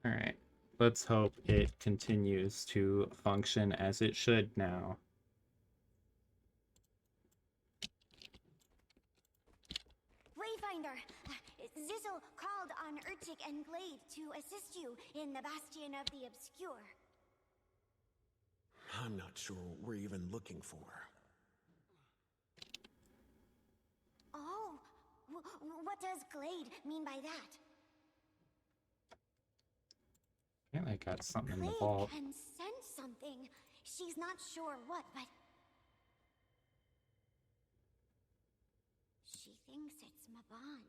Alright. Let's hope it continues to function as it should now. Wayfinder, Zizzle called on Urtik and Glade to assist you in the Bastion of the Obscure. I'm not sure what we're even looking for. Oh, what does Glade mean by that? I got something in the Glade vault. can sense something. She's not sure what, but she thinks it's Maban.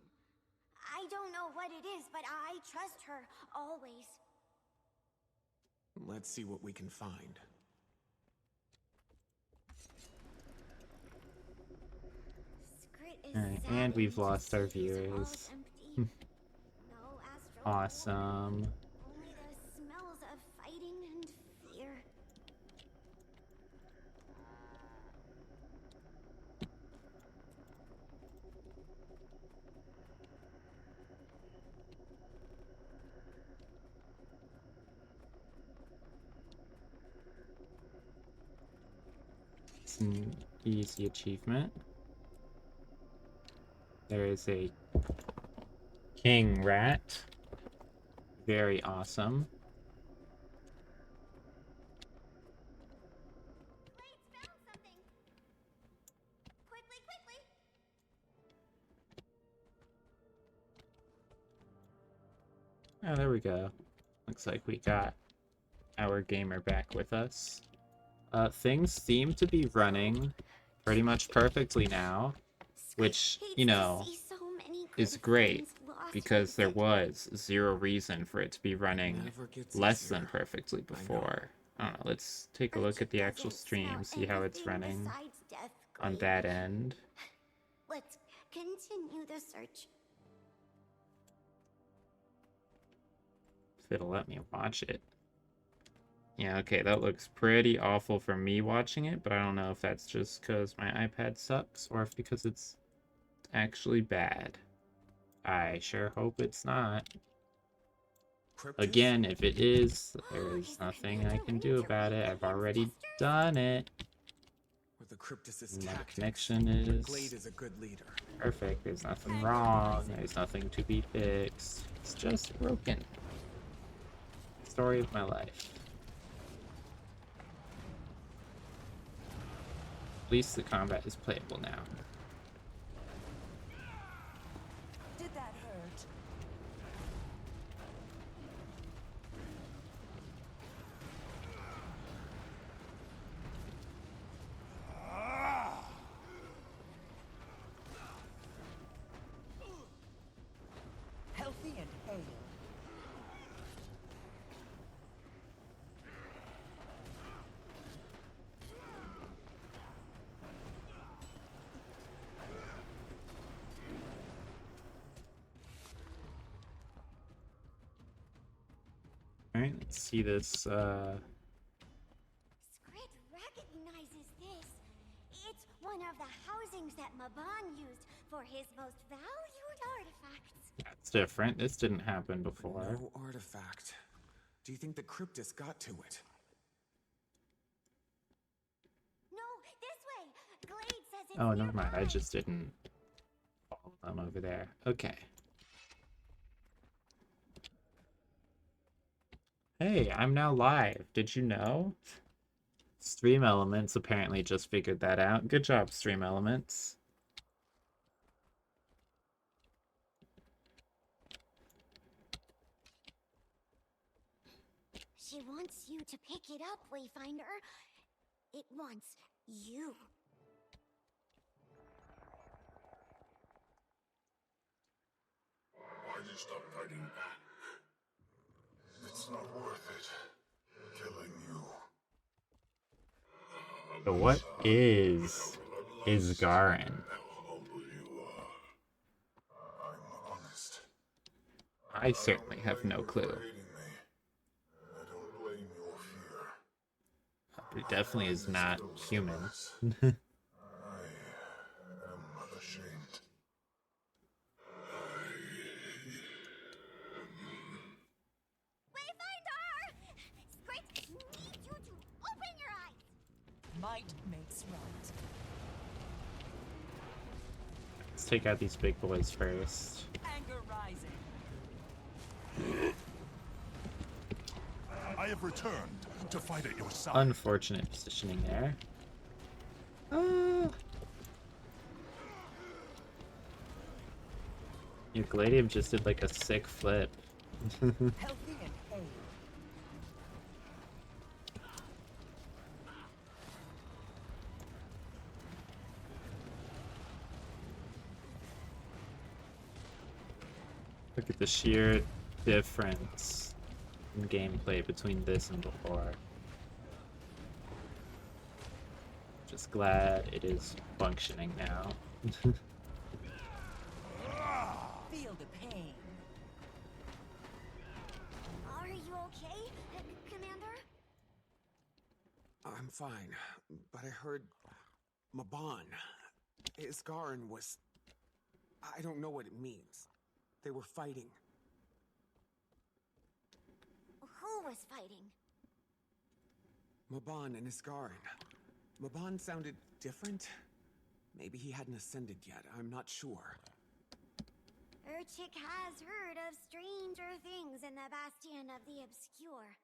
I don't know what it is, but I trust her always. Let's see what we can find. Alright, and we've lost our viewers. Awesome. Only the smells of fighting and fear. It's an easy achievement. There is a king rat. Very awesome. Glade's found something. Quickly, quickly. Oh, there we go. Looks like we got our gamer back with us. Things seem to be running pretty much perfectly now, which, you know, is great because there was zero reason for it to be running less than perfectly before. I don't know, let's take a look at the actual stream, see how it's running on that end. Let's continue the search. If it'll let me watch it. Yeah, okay, that looks pretty awful for me watching it, but I don't know if that's just because my iPad sucks or if because it's actually bad. I sure hope it's not. Again, if it is, there's nothing I can do about it. I've already done it. With the Cryptus' My tactics, connection is Glade is a good leader. perfect. There's nothing wrong. There's nothing to be fixed. It's just broken. Story of my life. At least the combat is playable now. Did that hurt? Healthy and hale. Alright, let's see this, Skrit recognizes this. It's one of the housings that Maban used for his most valued artifacts. That's different. This didn't happen before. No artifact. Do you think the Cryptus got to it? No, this way. Glade says it's Oh, never mind. I nearby. just didn't follow them over there. Okay. Hey, I'm now live. Did you know? Stream Elements apparently just figured that out. Good job, Stream Elements. She wants you to pick it up, Wayfinder. It wants you. Why'd you stop fighting back? It's not worth it. Killing you. So what is Isgarin? How humble you are. I'm honest. I certainly have no clue. Hating me. I don't blame your fear. But it definitely is not human. I am ashamed. Might makes right. Let's take out these big boys first. Anger rising. I have returned to fight at your side. Unfortunate positioning there. Your Gladium just did like a sick flip. Healthy and hay. Look at the sheer difference in gameplay between this and before. Just glad it is functioning now. Feel the pain. Are you okay, Commander? I'm fine, but I heard Maban. Isgarin was... I don't know what it means. They were fighting. Who was fighting? Maban and Isgarin. Maban sounded different. Maybe he hadn't ascended yet, I'm not sure. Urchik has heard of stranger things in the Bastion of the Obscure.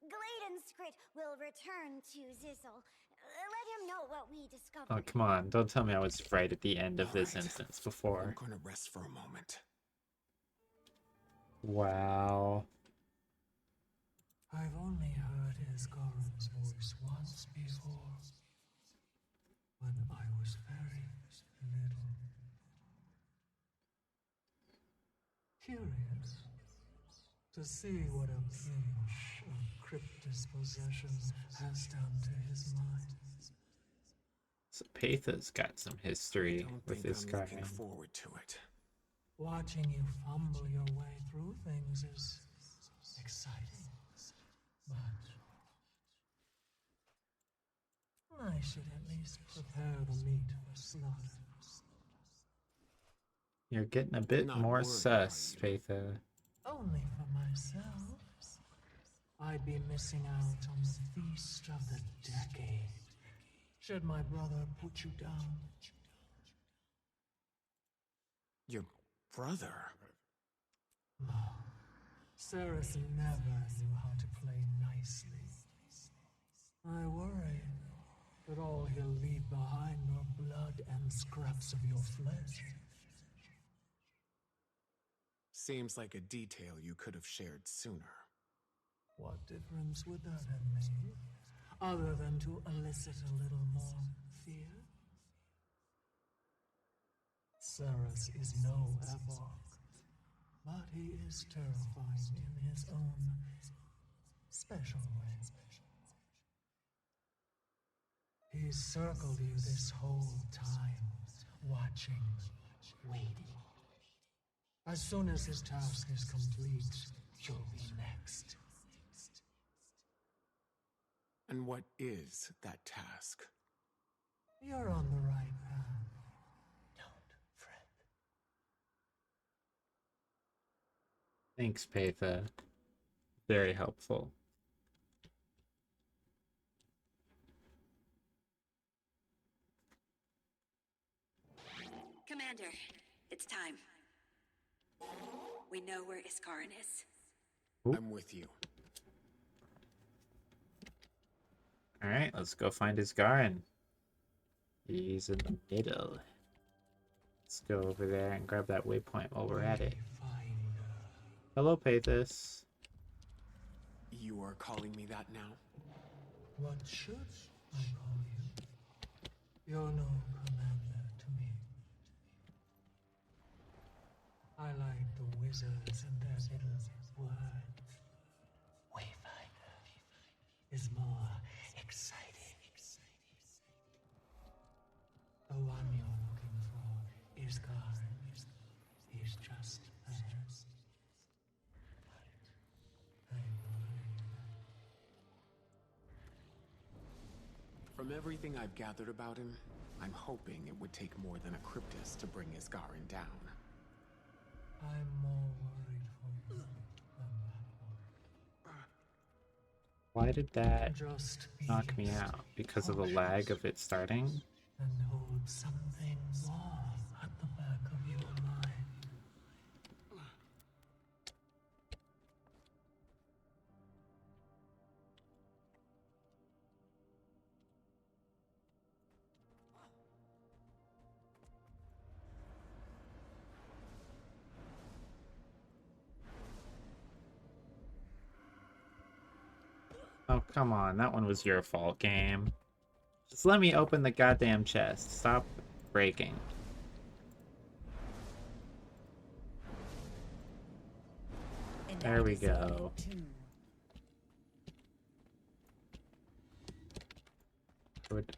Gladenskrit will return to Zizzle. Let him know what we discovered. Oh, come on. Don't tell me I was right at the end of this Alright. instance I'm before. gonna rest for a moment. Wow. I've only heard Isgarin's voice once before, when I was very little. Curious to see what a pinch of crypt's possession has done to his mind. So Patha's got some I history don't with think this I'm guy. looking forward to it. Watching you fumble your way through things is exciting, but I should at least prepare the meat for slaughter. You're getting a bit Not more worried, sus, are you? Patha. Only for myself. I'd be missing out on the feast of the decade, should my brother put you down. Your brother? Ceres never knew how to play nicely. I worry that all he'll leave behind are blood and scraps of your flesh. Seems like a detail you could have shared sooner. What difference would that have made, other than to elicit a little more fear? Ceres is no Evoc, but he is terrifying in his own special way. He's circled you this whole time, watching, waiting. As soon as his task is complete, you'll be next. And what is that task? You're on the right path. Don't fret. Thanks, Patha. Very helpful. Commander, it's time. We know where Isgarin is. Ooh. I'm with you. Alright, let's go find Isgarin. He's in the middle. Let's go over there and grab that waypoint while we're at it. Hello, Pathos. You are calling me that now? What should I call you? You're no commander to me. I like the wizards and their little words. Wayfinder is more exciting. The one you're looking for is Garin. He's just past. I worry. From everything I've gathered about him, I'm hoping it would take more than a Cryptus to bring Isgarin down. I'm more worried for you than that one. Why did that Just be knock me out? Because of the cautious lag of it starting? and hold something warm at the back of your mind. Oh, come on. That one was your fault, game. Just let me open the goddamn chest. Stop breaking. And There I we decided go. to. Would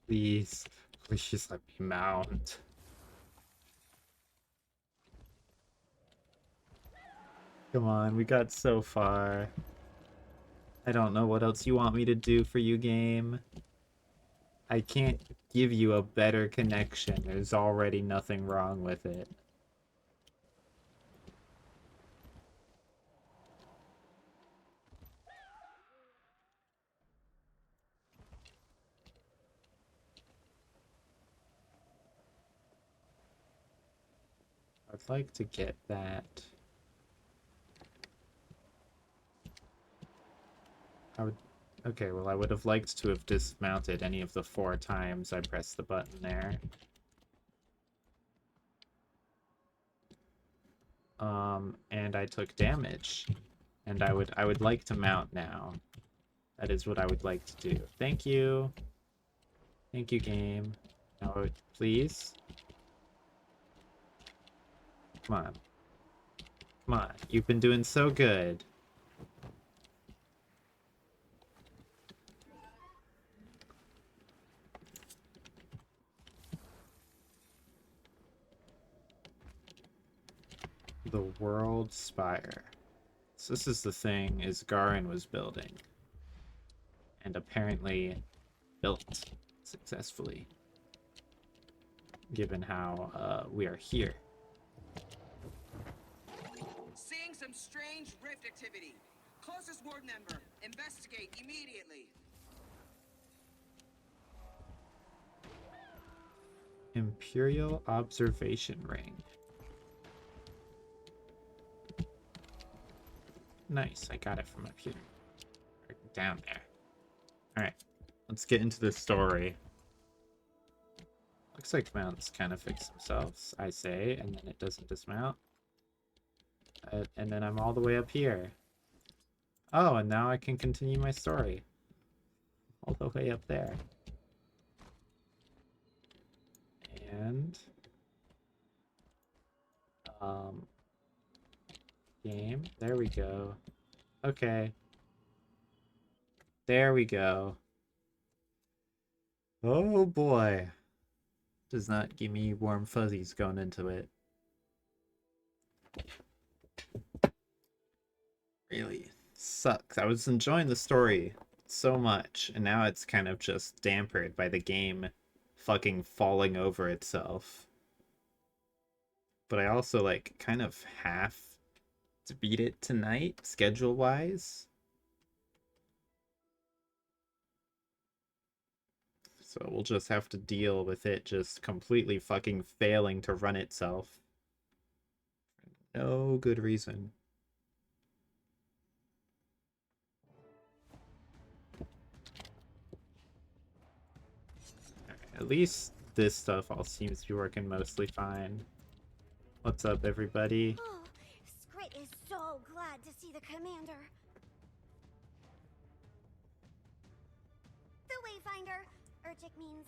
please, please let me mount. Come on, we got so far. I don't know what else you want me to do for you, game. I can't give you a better connection. There's already nothing wrong with it. I'd like to get that. Okay, well, I would have liked to have dismounted any of the 4 times I pressed the button there. And I took damage. And I would like to mount now. That is what I would like to do. Thank you. Thank you, game. Now, please. Come on. Come on. You've been doing so good. The World Spire. So this is the thing Isgarin was building. And apparently built successfully. Given how we are here. Seeing some strange rift activity. Closest ward member. Investigate immediately. Imperial Observation Ring. Nice, I got it from up here. Or down there. Alright, let's get into the story. Looks like mounts kind of fix themselves, I say, and then it doesn't dismount. And then I'm all the way up here. Oh, and now I can continue my story. All the way up there. And... game. There we go. Okay. There we go. Oh boy. Does not give me warm fuzzies going into it. Really sucks. I was enjoying the story so much, and now it's kind of just dampened by the game fucking falling over itself. But I also, like, kind of have to beat it tonight, schedule-wise. So we'll just have to deal with it just completely fucking failing to run itself. For no good reason. At least this stuff all seems to be working mostly fine. What's up, everybody? Oh, Scrit is so glad to see the commander. The Wayfinder, Urchik means.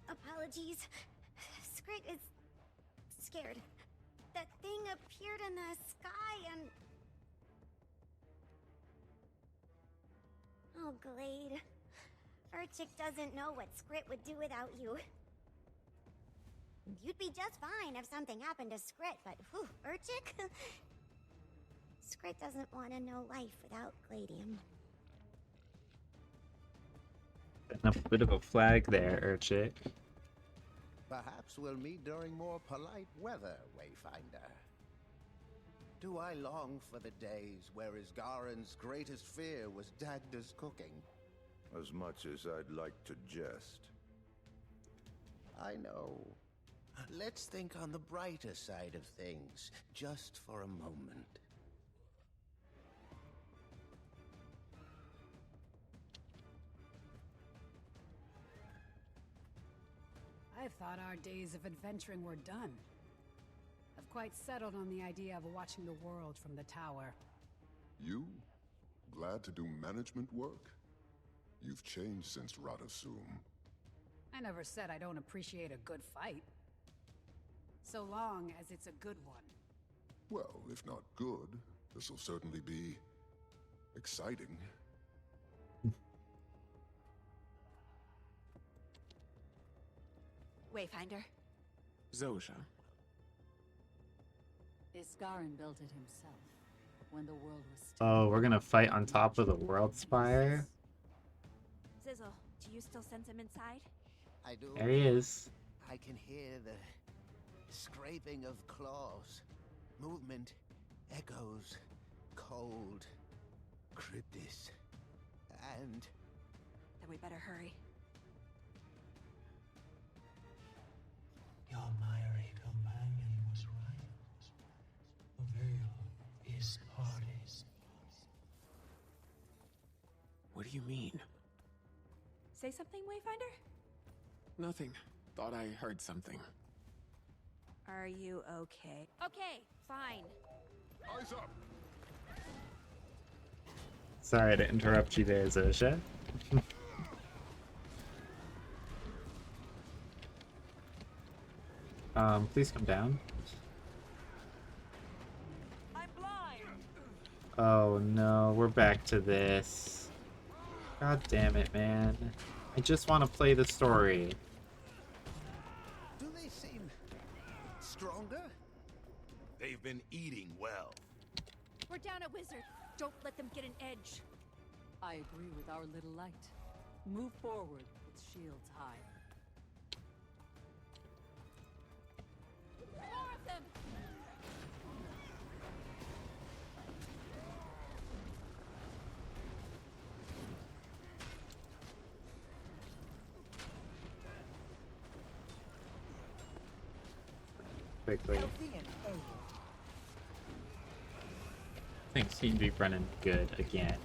Apologies. Scrit is scared. That thing appeared in the sky and... Oh, Glade. Urchik doesn't know what Scrit would do without you. You'd be just fine if something happened to Scrit, but whew, Urchik? Scrit doesn't want to know life without Gladium. Enough bit of a flag there, Urchik. Perhaps we'll meet during more polite weather, Wayfinder. Do I long for the days where Isgaren's greatest fear was Dagda's cooking? As much as I'd like to jest. I know. Let's think on the brighter side of things, just for a moment. I thought our days of adventuring were done. I've quite settled on the idea of watching the world from the tower. You? Glad to do management work? You've changed since Radasum. I never said I don't appreciate a good fight. So long as it's a good one. Well, if not good, this will certainly be exciting. Wayfinder. Zosha. Isgaren built it himself when the world was still. Oh, we're gonna fight on top of the world spire? Zizzle, do you still sense him inside? I do. There he is. I can hear the scraping of claws, movement, echoes, cold, cryptis, and Then we better hurry. Your miry companion was right. The veil is parted. What do you mean? Say something, Wayfinder? Nothing. Thought I heard something. Are you okay? Okay, fine. Eyes up! Sorry to interrupt you there, Zosha. Please come down. I'm blind. Oh no, we're back to this. God damn it, man. I just want to play the story. do they seem stronger? They've been eating well. We're down at Wizard. Don't let them get an edge. I agree with our little light. Move forward with shields high. More of them! Quickly. Things seem to be running good again.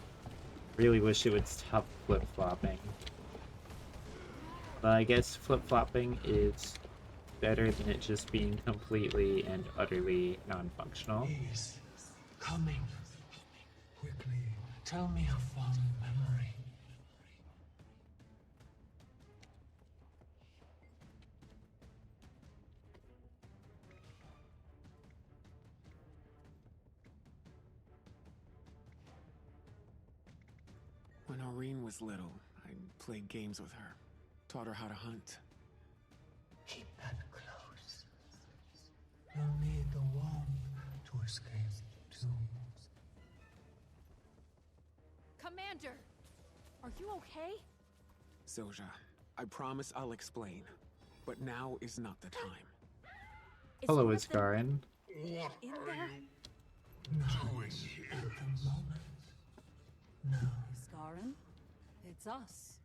Really wish it would stop flip-flopping. But I guess flip-flopping is better than it just being completely and utterly non-functional. He's coming. Quickly, tell me a fond memory. When Aureen was little, I played games with her. Taught her how to hunt. Keep that close. You'll need the wand to escape too. Commander! Are you okay? Zosha, I promise I'll explain. But now is not the time. Is Hello, one of them Isgaren. What in are there? you doing here? At the moment. No. Isgaren? It's us.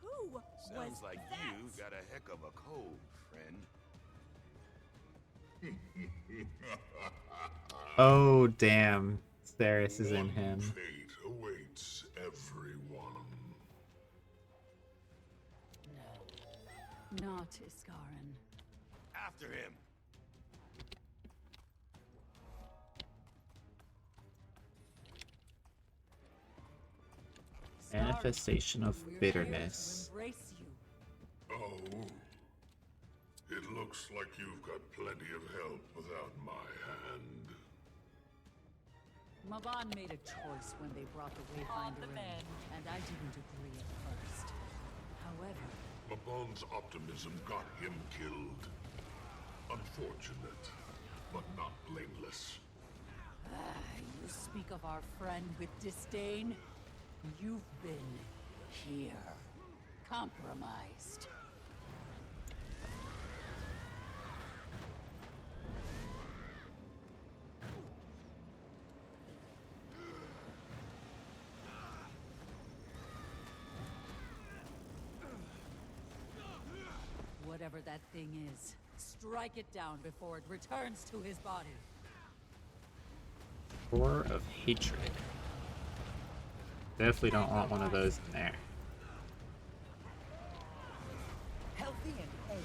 Who Sounds was like that? you got a heck of a cold, friend. Oh, damn. Theris is in him. Fate awaits everyone. No. Not Isgaren. After him. Manifestation of We're bitterness. here to embrace you. Oh. It looks like you've got plenty of help without my hand. Maban made a choice when they brought the Wayfinder in, and I didn't agree at first. However, Mabon's optimism got him killed. Unfortunate, but not blameless. you speak of our friend with disdain. You've been here, compromised. Whatever that thing is, strike it down before it returns to his body. Roar of hatred. Definitely don't want one of those in there. Healthy and hale.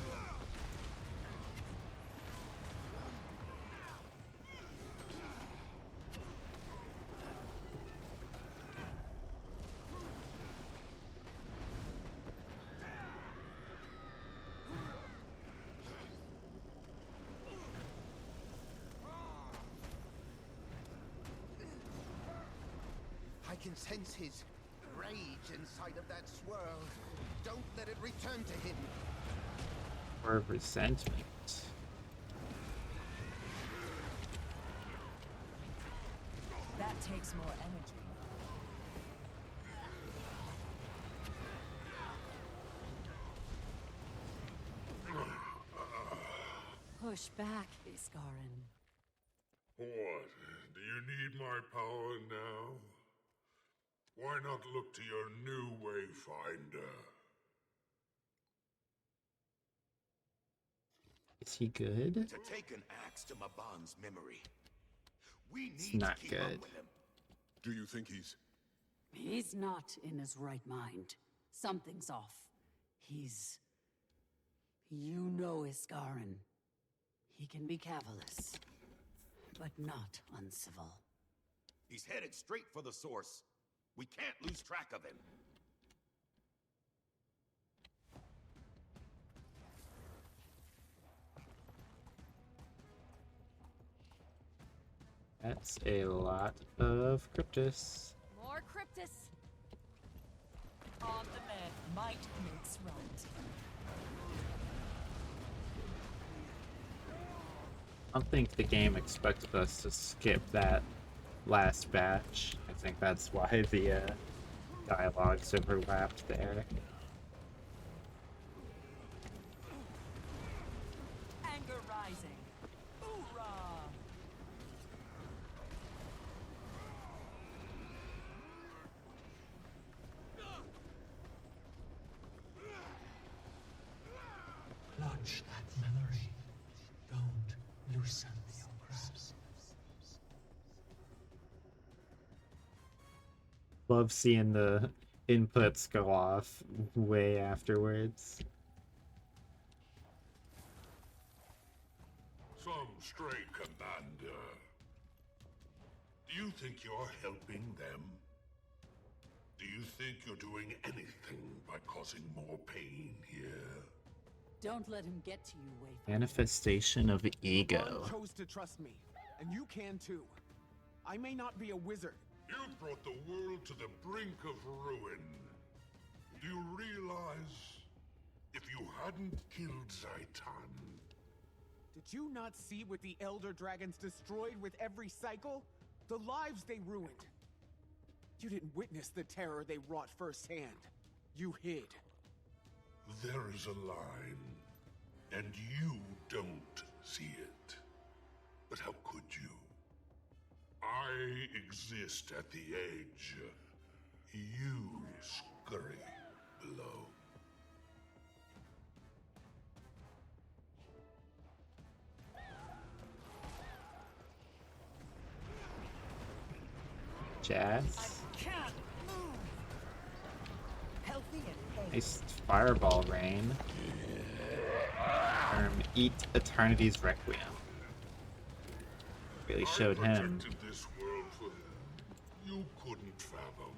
I can sense his rage inside of that swirl. Don't let it return to him. Or resentment. That takes more energy. Push back, Iskarin. What? Do you need my power now? Why not look to your new wayfinder? Is he good? To take an axe to Maban's memory, we It's need not to keep up good. with him. Do you think he's... He's not in his right mind. Something's off. He's... You know Iskarin. He can be cavalice, but not uncivil. He's headed straight for the source. We can't lose track of him. That's a lot of Cryptus. More Cryptus. On the man, might makes right. I don't think the game expected us to skip that last batch. I think that's why the dialogues overlapped there. Anger rising. Hoorah! Clutch that memory. Don't loosen your grasp. Love seeing the inputs go off way afterwards. Some stray commander. Do you think you're helping them? Do you think you're doing anything by causing more pain here? Don't let him get to you, Wayfinder. Manifestation of ego. Maban chose to trust me, and you can too. I may not be a wizard. You brought the world to the brink of ruin. Do you realize if you hadn't killed Zaitan, Did you not see what the Elder Dragons destroyed with every cycle? The lives they ruined. You didn't witness the terror they wrought firsthand. You hid. there is a line, and you don't see it. But how could you? I exist at the edge. You scurry below. Jazz. Can't move. Healthy and hale. Nice fireball rain. Eat Eternity's Requiem. Really showed him. I protected this world for you couldn't fathom.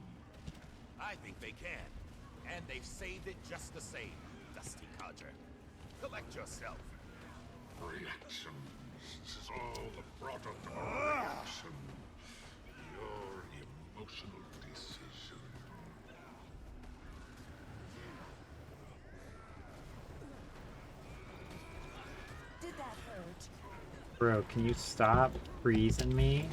I think they can. And they've saved it just the same, Dusty Codger. Collect yourself. Reaction. This is all the product of a reaction. Your emotional decision. Did that hurt? Bro, can you stop freezing me?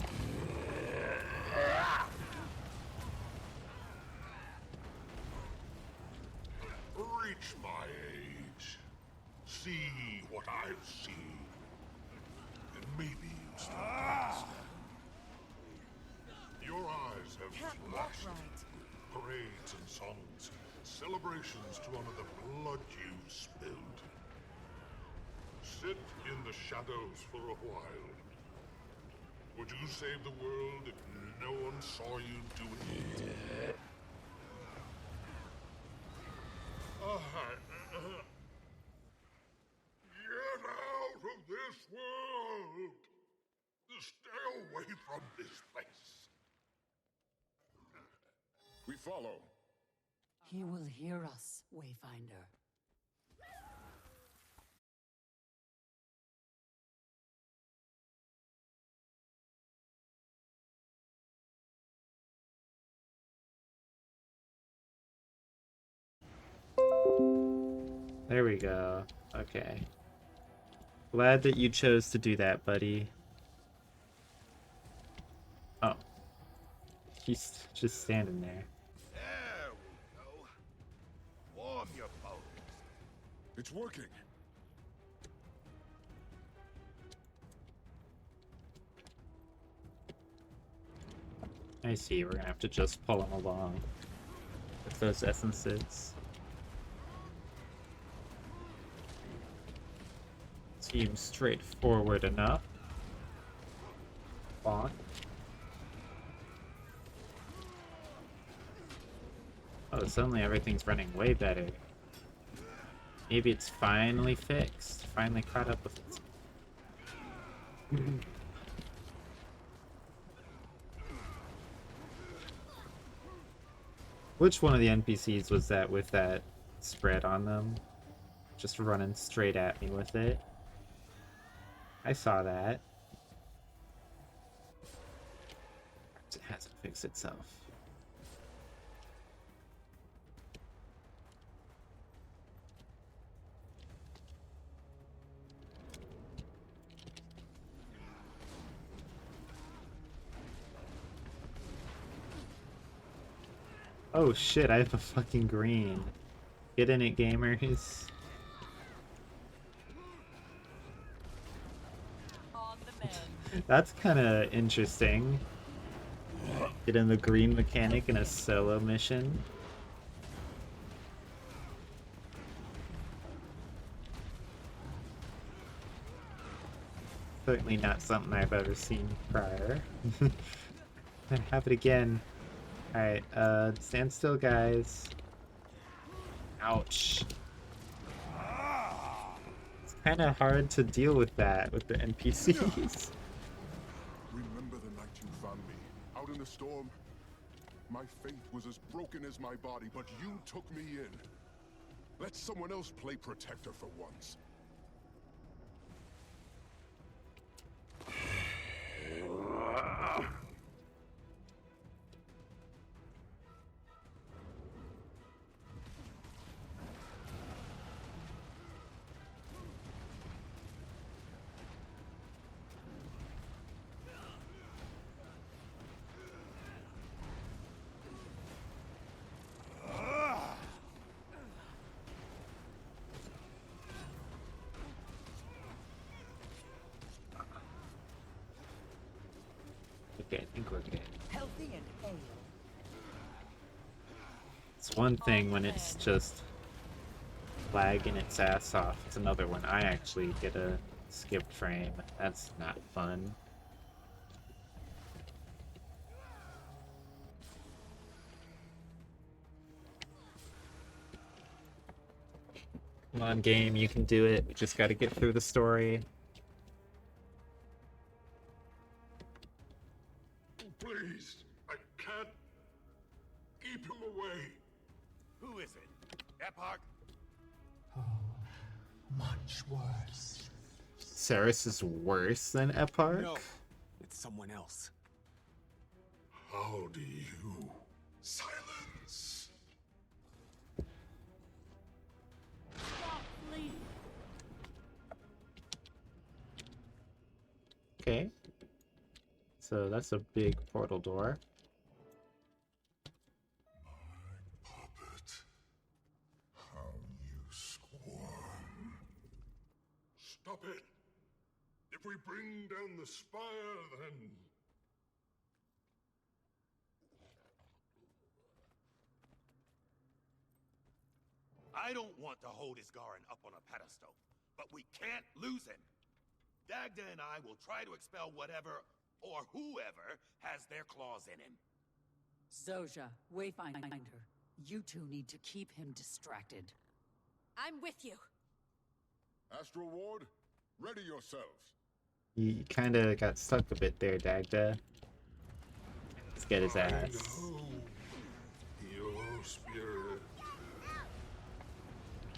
Reach my age. See what I've seen. And maybe you'll start to understand. Your eyes have Can't walk flashed. right. Parades and songs. Celebrations to honor the blood you spilled. sit in the shadows for a while. Would you save the world if no one saw you do it? Get out of this world! Stay away from this place. We follow. He will hear us, Wayfinder. There we go. Okay. Glad that you chose to do that, buddy. Oh. He's just standing there. There we go. Warm your bones. It's working. I see, we're gonna have to just pull him along with those essences. Seems straightforward enough. Bonk. Oh, suddenly everything's running way better. Maybe it's finally fixed. Finally caught up with it. Which one of the NPCs was that with that spread on them? Just running straight at me with it. I saw that. It hasn't fixed itself. Oh shit, I have a fucking green. Get in it, gamers. That's kind of interesting. Get in the green mechanic in a solo mission. Certainly not something I've ever seen prior. And have it again. Alright, stand still, guys. Ouch. It's kind of hard to deal with that, with the NPCs. Remember the night you found me, out in the storm? My faith was as broken as my body, but you took me in. Let someone else play protector for once. Okay, I think we're good. Healthy and ale. It's one thing when it's just lagging its ass off. It's another when I actually get a skipped frame. That's not fun. Come on, game, you can do it. We just gotta get through the story. Please, I can't keep him away. Who is it? Epoch? Oh, much worse. Ceres is worse than Eparch? No, it's someone else. How do you silence? Okay. So that's a big portal door. Puppet, how you squirm. Stop it! If we bring down the spire, then... I don't want to hold Isgarin up on a pedestal. but we can't lose him. Dagda and I will try to expel whatever or whoever has their claws in him. Zojja, Wayfinder, you two need to keep him distracted. I'm with you. Astro Ward, ready yourselves. You kind of got stuck a bit there, Dagda. Let's get his ass. I know your spirit.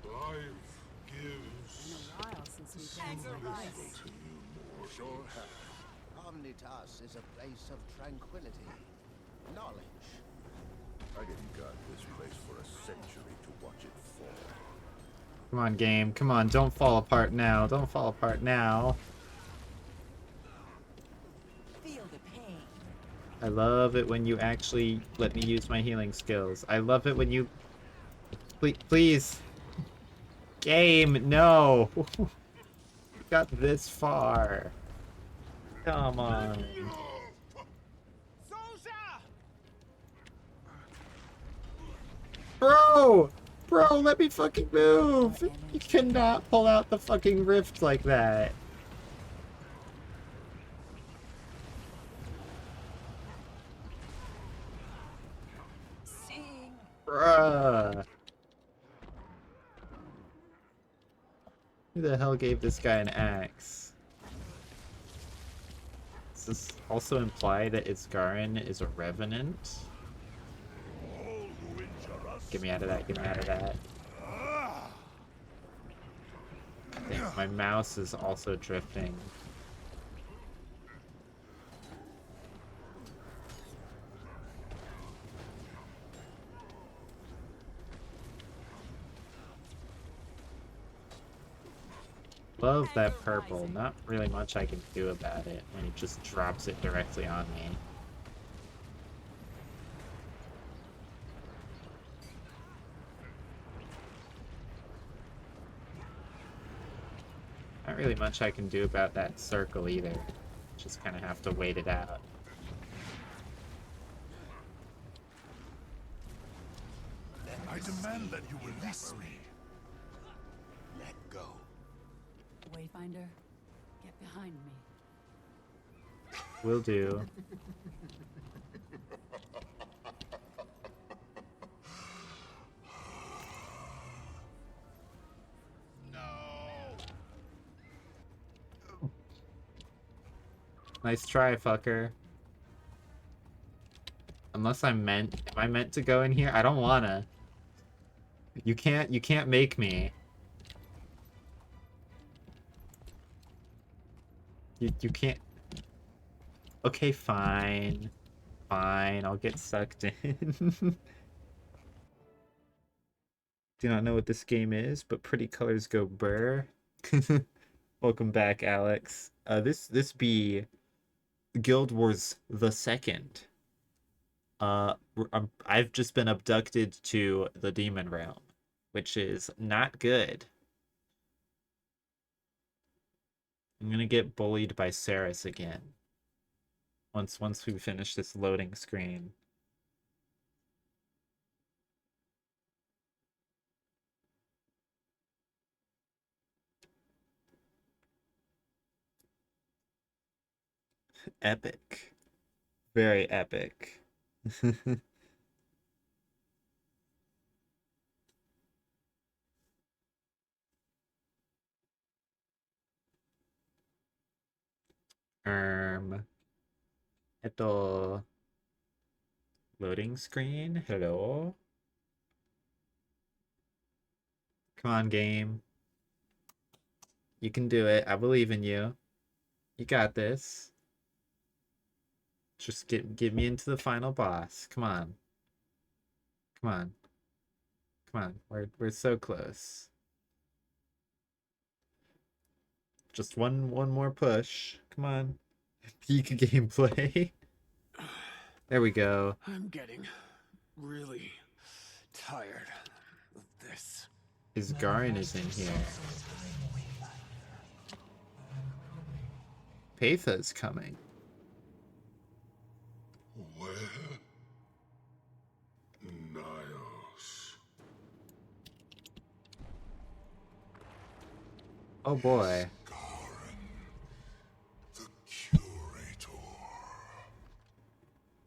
Life gives Been a while since we've so been little survived. to you more. Sure have. Omnitas is a place of tranquility, knowledge. I didn't guard this place for a century to watch it fall. Come on, game. Come on, don't fall apart now. Don't fall apart now. Feel the pain. I love it when you actually let me use my healing skills. I love it when you... Please. Game, no. We got this far. Come on. Bro! Bro, let me fucking move! You cannot pull out the fucking rift like that. Bruh. Who the hell gave this guy an axe? Does this also imply that Isgarin is a revenant? Get me out of that, get me out of that. I think my mouse is also drifting. Love that purple. Not really much I can do about it when he just drops it directly on me. Not really much I can do about that circle either. Just kind of have to wait it out. I demand that you release me. Let go. Wayfinder, get behind me. Will do. Nice try, fucker. Unless am I meant to go in here? I don't wanna. You can't make me. You can't. Okay, fine. Fine, I'll get sucked in. Do not know what this game is, but pretty colors go burr. Welcome back, Alex. This be Guild Wars the Second. I've just been abducted to the Demon Realm, which is not good. I'm gonna get bullied by Saris again. Once we finish this loading screen. Epic. Very epic. Loading screen. Hello. Come on, game. You can do it. I believe in you. You got this. Just get me into the final boss. Come on. Come on. Come on. We're so close. Just one more push. Come on. Peak gameplay. There we go. I'm getting really tired of this. Isgarin is in here. Patha's coming. Where? Niles. Oh boy. The curator.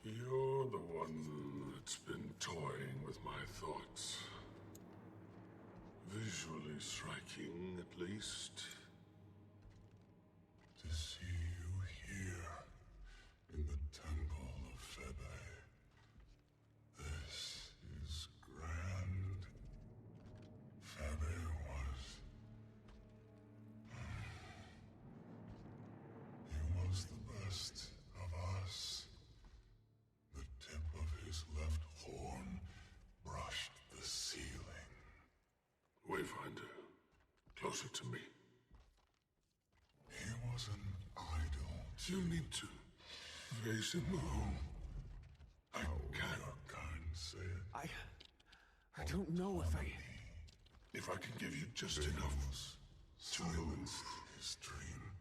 You're the one that's been toying with my thoughts. Visually striking, at least. To see you here, in the Temple of Febe. This is grand. Febe was... He was the best of us. The tip of his left horn brushed the ceiling. Wayfinder, closer to me. He was an idol. You need to face him home. I can't say it. I don't know if I... If I can give you just enough to move. His dream.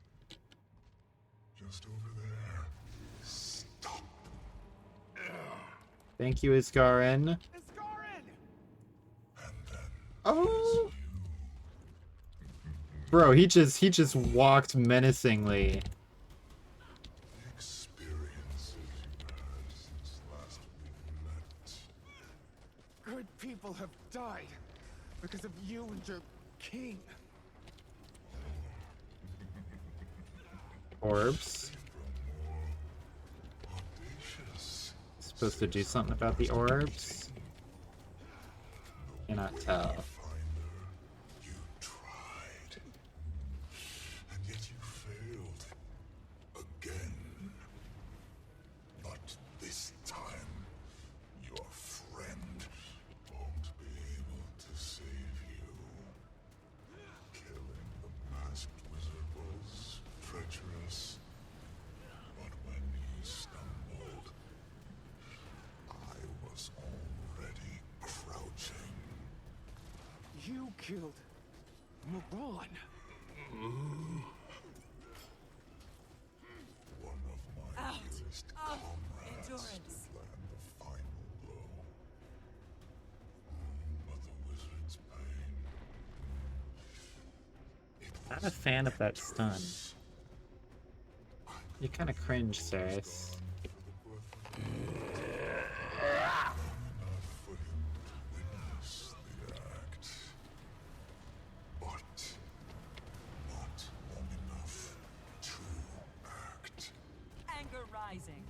Just over there. Stop. Thank you, Isgarin. Oh. Bro, he just walked menacingly. Experiences you've had since last we met. Good people have died because of you and your king. Orbs. Supposed to do something about the orbs? Cannot tell. You tried. And yet you failed. Again. But this time, your friend won't be able to save you. Killing the masked wizard was treacherous. But when he stumbled, I was already crouching. You killed Maban. One of my dearest comrades to plan the final blow. But the wizard's pain. Not a fan of that stun. You kind of cringe, Ceres. Rising.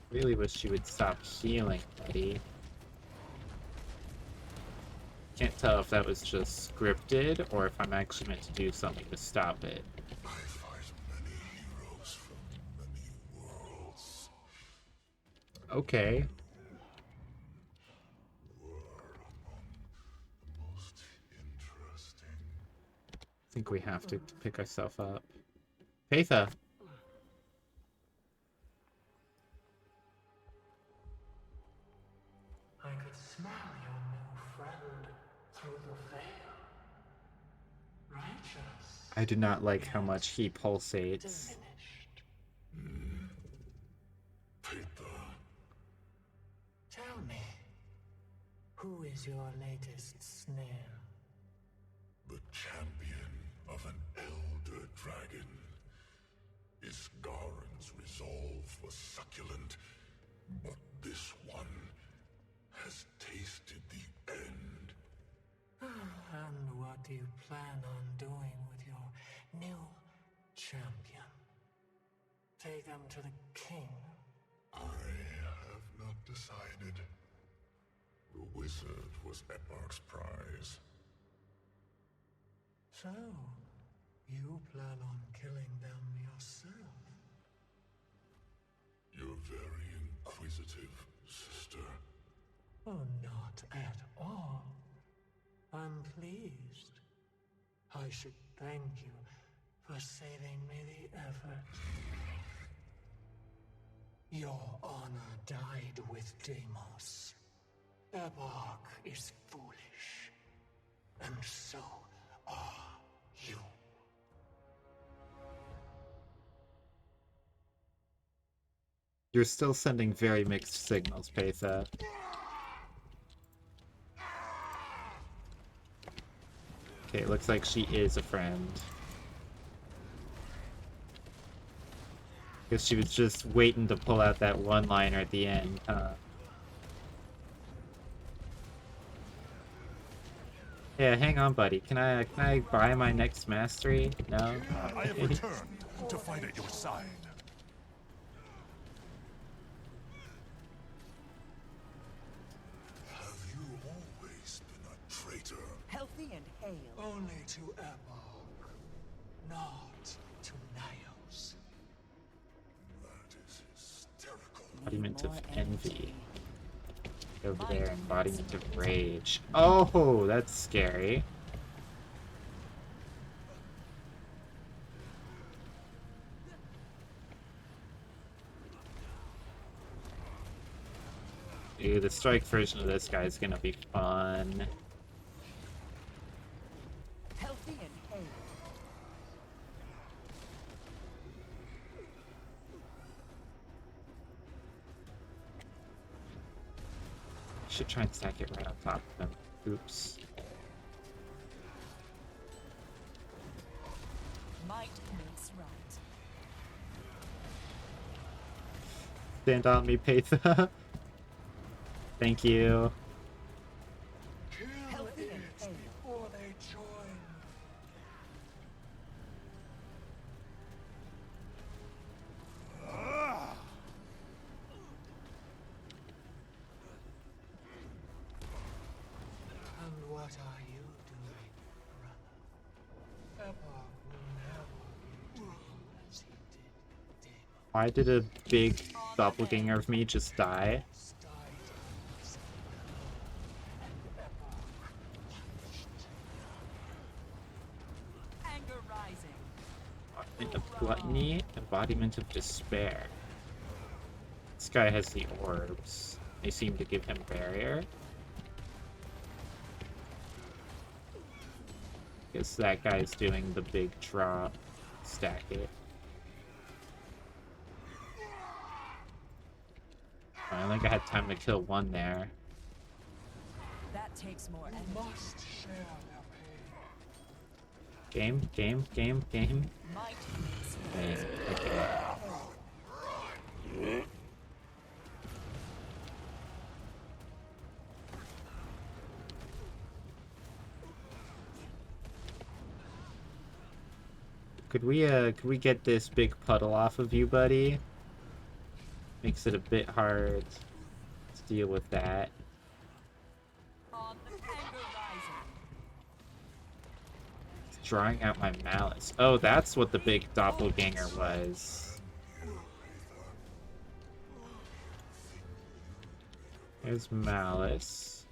Really wish you would stop healing, buddy. Can't tell if that was just scripted or if I'm actually meant to do something to stop it. I fight many heroes from many worlds. Okay. I think we have to pick ourselves up. Patha! I could smell your new friend through the veil. Righteous. I do not like how much he pulsates. Tell me, who is your latest snare? The champion of an elder dragon. Isgarin's resolve was succulent, but this one has tasted the end. And what do you plan on doing with your new champion? Take them to the king? I have not decided. The wizard was Eparch's prize. So, you plan on killing them yourself? You're very inquisitive, sister. Oh, not at all. I'm pleased. I should thank you for saving me the effort. Your honor died with Deimos. Eparch is foolish. And so are you. You're still sending very mixed signals, Patha. Okay, looks like she is a friend. Guess she was just waiting to pull out that one-liner at the end, huh? Yeah, hang on, buddy. Can I buy my next mastery? No? I have returned to fight at your side. Have you always been a traitor? Healthy and hale. Only to Epoch, not to Nios. That is hysterical. Embodiment of envy. Over there, embodiment of rage. Oh, that's scary. Ooh, the strike version of this guy is gonna be fun. Healthy and hale. Should try and stack it right on top of him. Oops. Might makes right. Stand on me, Patha. Thank you. Kill it before they join. And what are you doing, brother? Epoch will never give to you as he did Daemon. Why did a big doppelganger of me just die? Anger rising. Embodiment of gluttony, embodiment of despair. This guy has the orbs. They seem to give him barrier. Guess that guy's doing the big drop. Stack it. I don't think I had time to kill one there. That takes more energy. Must share their Game, game, game, game. Might makes Okay. Could we get this big puddle off of you, buddy? Makes it a bit hard to deal with that. On the anger rising. It's drawing out my malice. Oh, that's what the big doppelganger was. There's malice.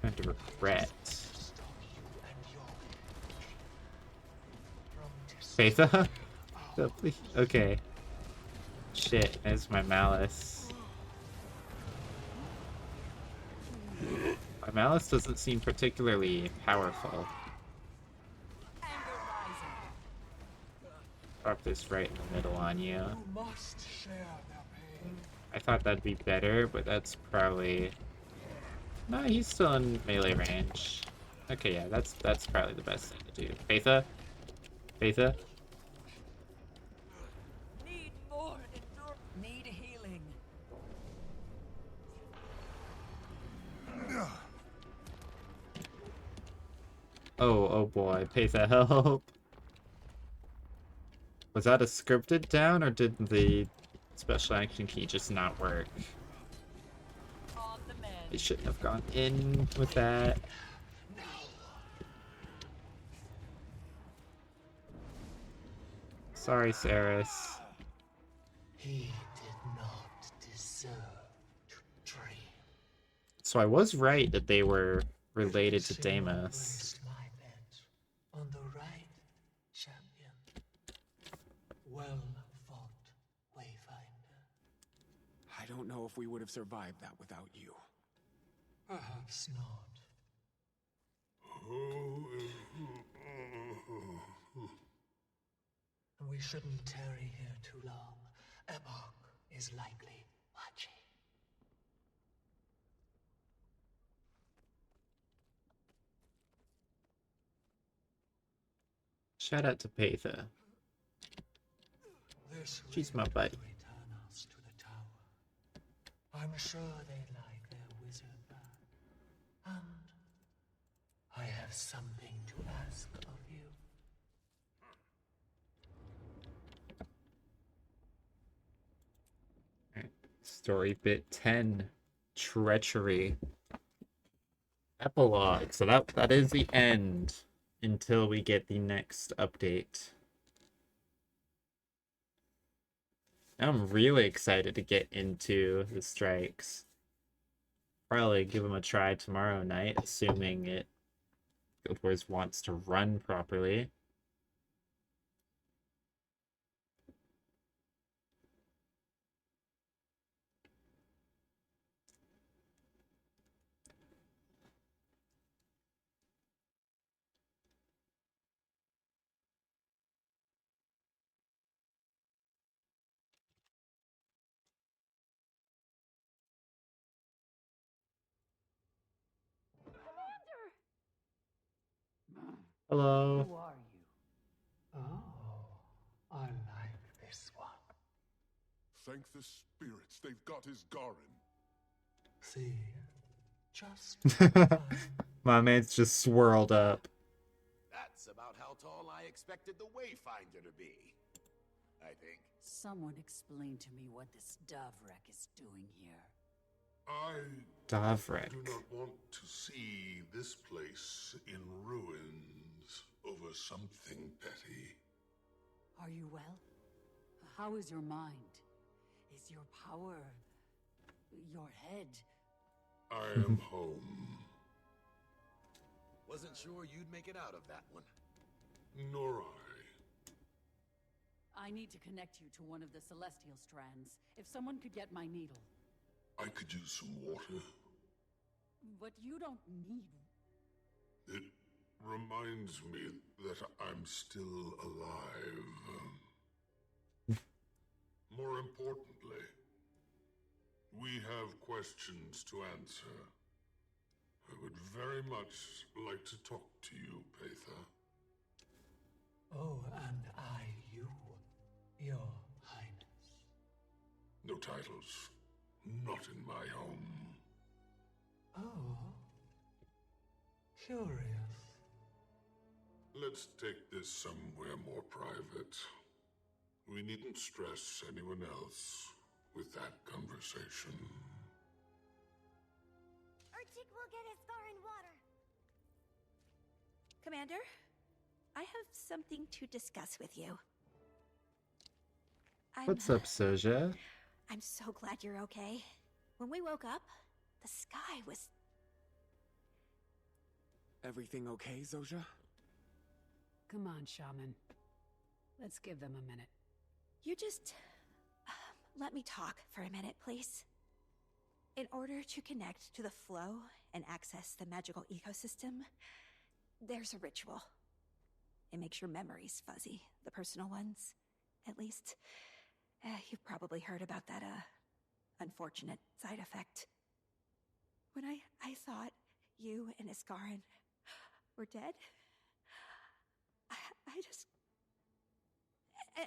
And regret. Patha? Okay. Shit, there's my malice. My malice doesn't seem particularly powerful. Drop this right in the middle on you. I thought that'd be better, but that's probably... No, he's still in melee range. Okay, yeah, that's probably the best thing to do. Patha? Patha? Need more endurance. Need healing. Oh boy, Patha, help! Was that a scripted down, or did the special action key just not work? They shouldn't have gone in with that. Sorry, Saris. He did not deserve to dream. So I was right that they were related to Deimos. My bet on the right champion. Well fought, Wayfinder. I don't know if we would have survived that without you. Perhaps not. We shouldn't tarry here too long. Epoch is likely watching. Shout out to Patha. This She's my buddy. return us to the tower. I'm sure they like their wizard back. And I have something to ask of you. Story bit 10. Treachery. Epilogue. So that is the end until we get the next update. I'm really excited to get into the strikes. Probably give them a try tomorrow night, assuming Guild Wars wants to run properly. Hello. Who are you? Oh, I like this one. Thank the spirits, they've got his Garin. See? Just My man's just swirled up. That's about how tall I expected the Wayfinder to be. I think. Someone explain to me what this Davrek is doing here. Davrek. Do not want to see this place in ruins over something petty. Are you well? How is your mind? Is your power... your head? I am home. Wasn't sure you'd make it out of that one. Nor I need to connect you to one of the celestial strands. If someone could get my needle. I could use some water. But you don't need... It reminds me that I'm still alive. More importantly, we have questions to answer. I would very much like to talk to you, Patha. Oh, and you, Your Highness. No titles. Not in my home. Oh. Curious. Let's take this somewhere more private. We needn't stress anyone else with that conversation. Urchik will get his Garin water. Commander, I have something to discuss with you. What's up, Soja? I'm so glad you're okay. When we woke up, the sky was... Everything okay, Zoja? Come on, Shaman. Let's give them a minute. You just... let me talk for a minute, please. In order to connect to the flow and access the magical ecosystem, there's a ritual. It makes your memories fuzzy, the personal ones, at least. You've probably heard about that, unfortunate side effect. When I thought you and Iskarin were dead, I just...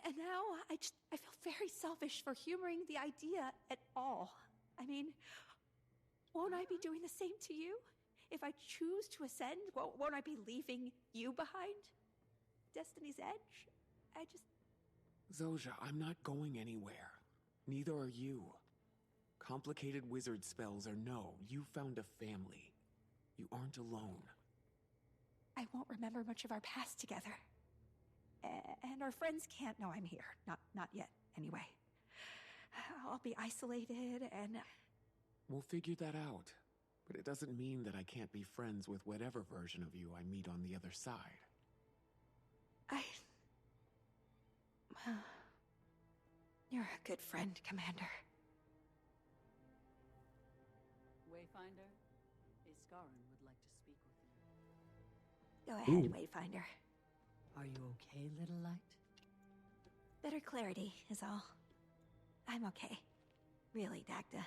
And now, I feel very selfish for humoring the idea at all. I mean, won't I be doing the same to you? If I choose to ascend, won't I be leaving you behind? Destiny's Edge? I just... Zoja, I'm not going anywhere. Neither are you. Complicated wizard spells or no, you found a family. You aren't alone. I won't remember much of our past together. And our friends can't know I'm here. Not yet, anyway. I'll be isolated and... We'll figure that out. But it doesn't mean that I can't be friends with whatever version of you I meet on the other side. You're a good friend, Commander. Wayfinder, Iskarin would like to speak with you. Go ahead, Wayfinder. Are you okay, little light? Better clarity is all. I'm okay. Really, Dagda.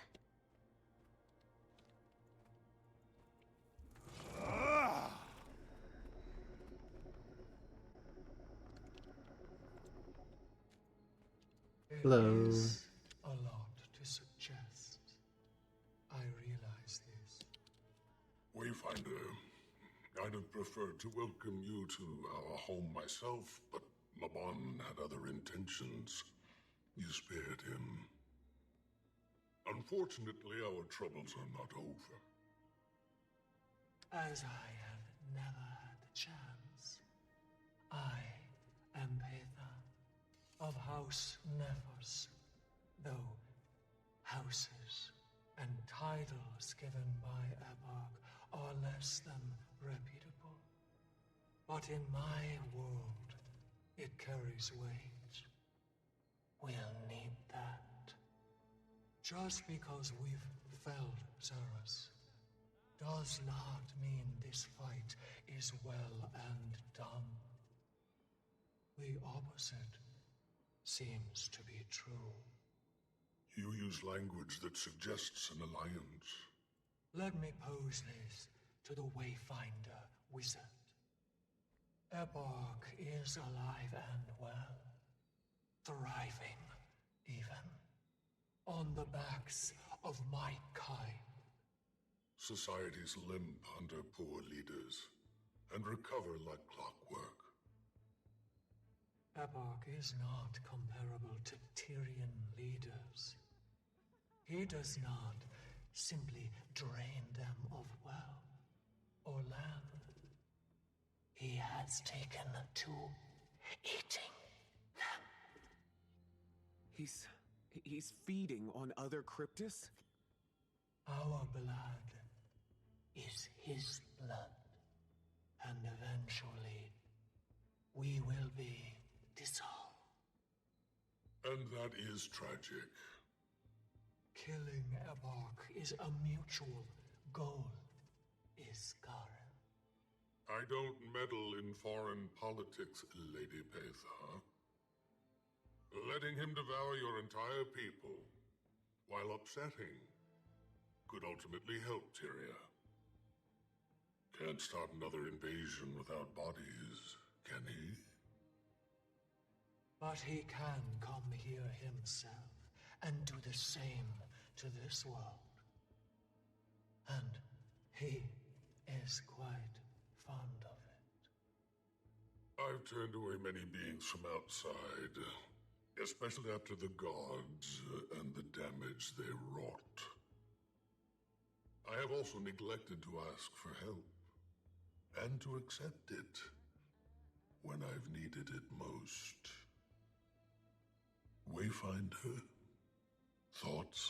Hello. is a lot to suggest. I realize this. Wayfinder, I'd have preferred to welcome you to our home myself, but Maban had other intentions. You spared him. Unfortunately, our troubles are not over. As I have never had the chance, I am Petha of House Nephos, though houses and titles given by Ebark are less than reputable. But in my world, it carries weight. We'll need that. Just because we've felled Xeris does not mean this fight is well and done. The opposite seems to be true. You use language that suggests an alliance. Let me pose this to the Wayfinder wizard. Ebark is alive and well, thriving even, on the backs of my kind. Societies limp under poor leaders and recover like clockwork. Ebark is not comparable to Tyrian leaders. He does not simply drain them of wealth or land. He has taken to eating them. He's feeding on other Cryptus? Our blood is his blood, and eventually we will be dissolved. And that is tragic. Killing Ebark is a mutual goal, Iskarin. I don't meddle in foreign politics, Lady Petha. Letting him devour your entire people, while upsetting, could ultimately help Tyria. Can't start another invasion without bodies, can he? But he can come here himself and do the same to this world. And he is quite fond of it. I've turned away many beings from outside, especially after the gods and the damage they wrought. I have also neglected to ask for help, and to accept it when I've needed it most. Wayfinder? Thoughts?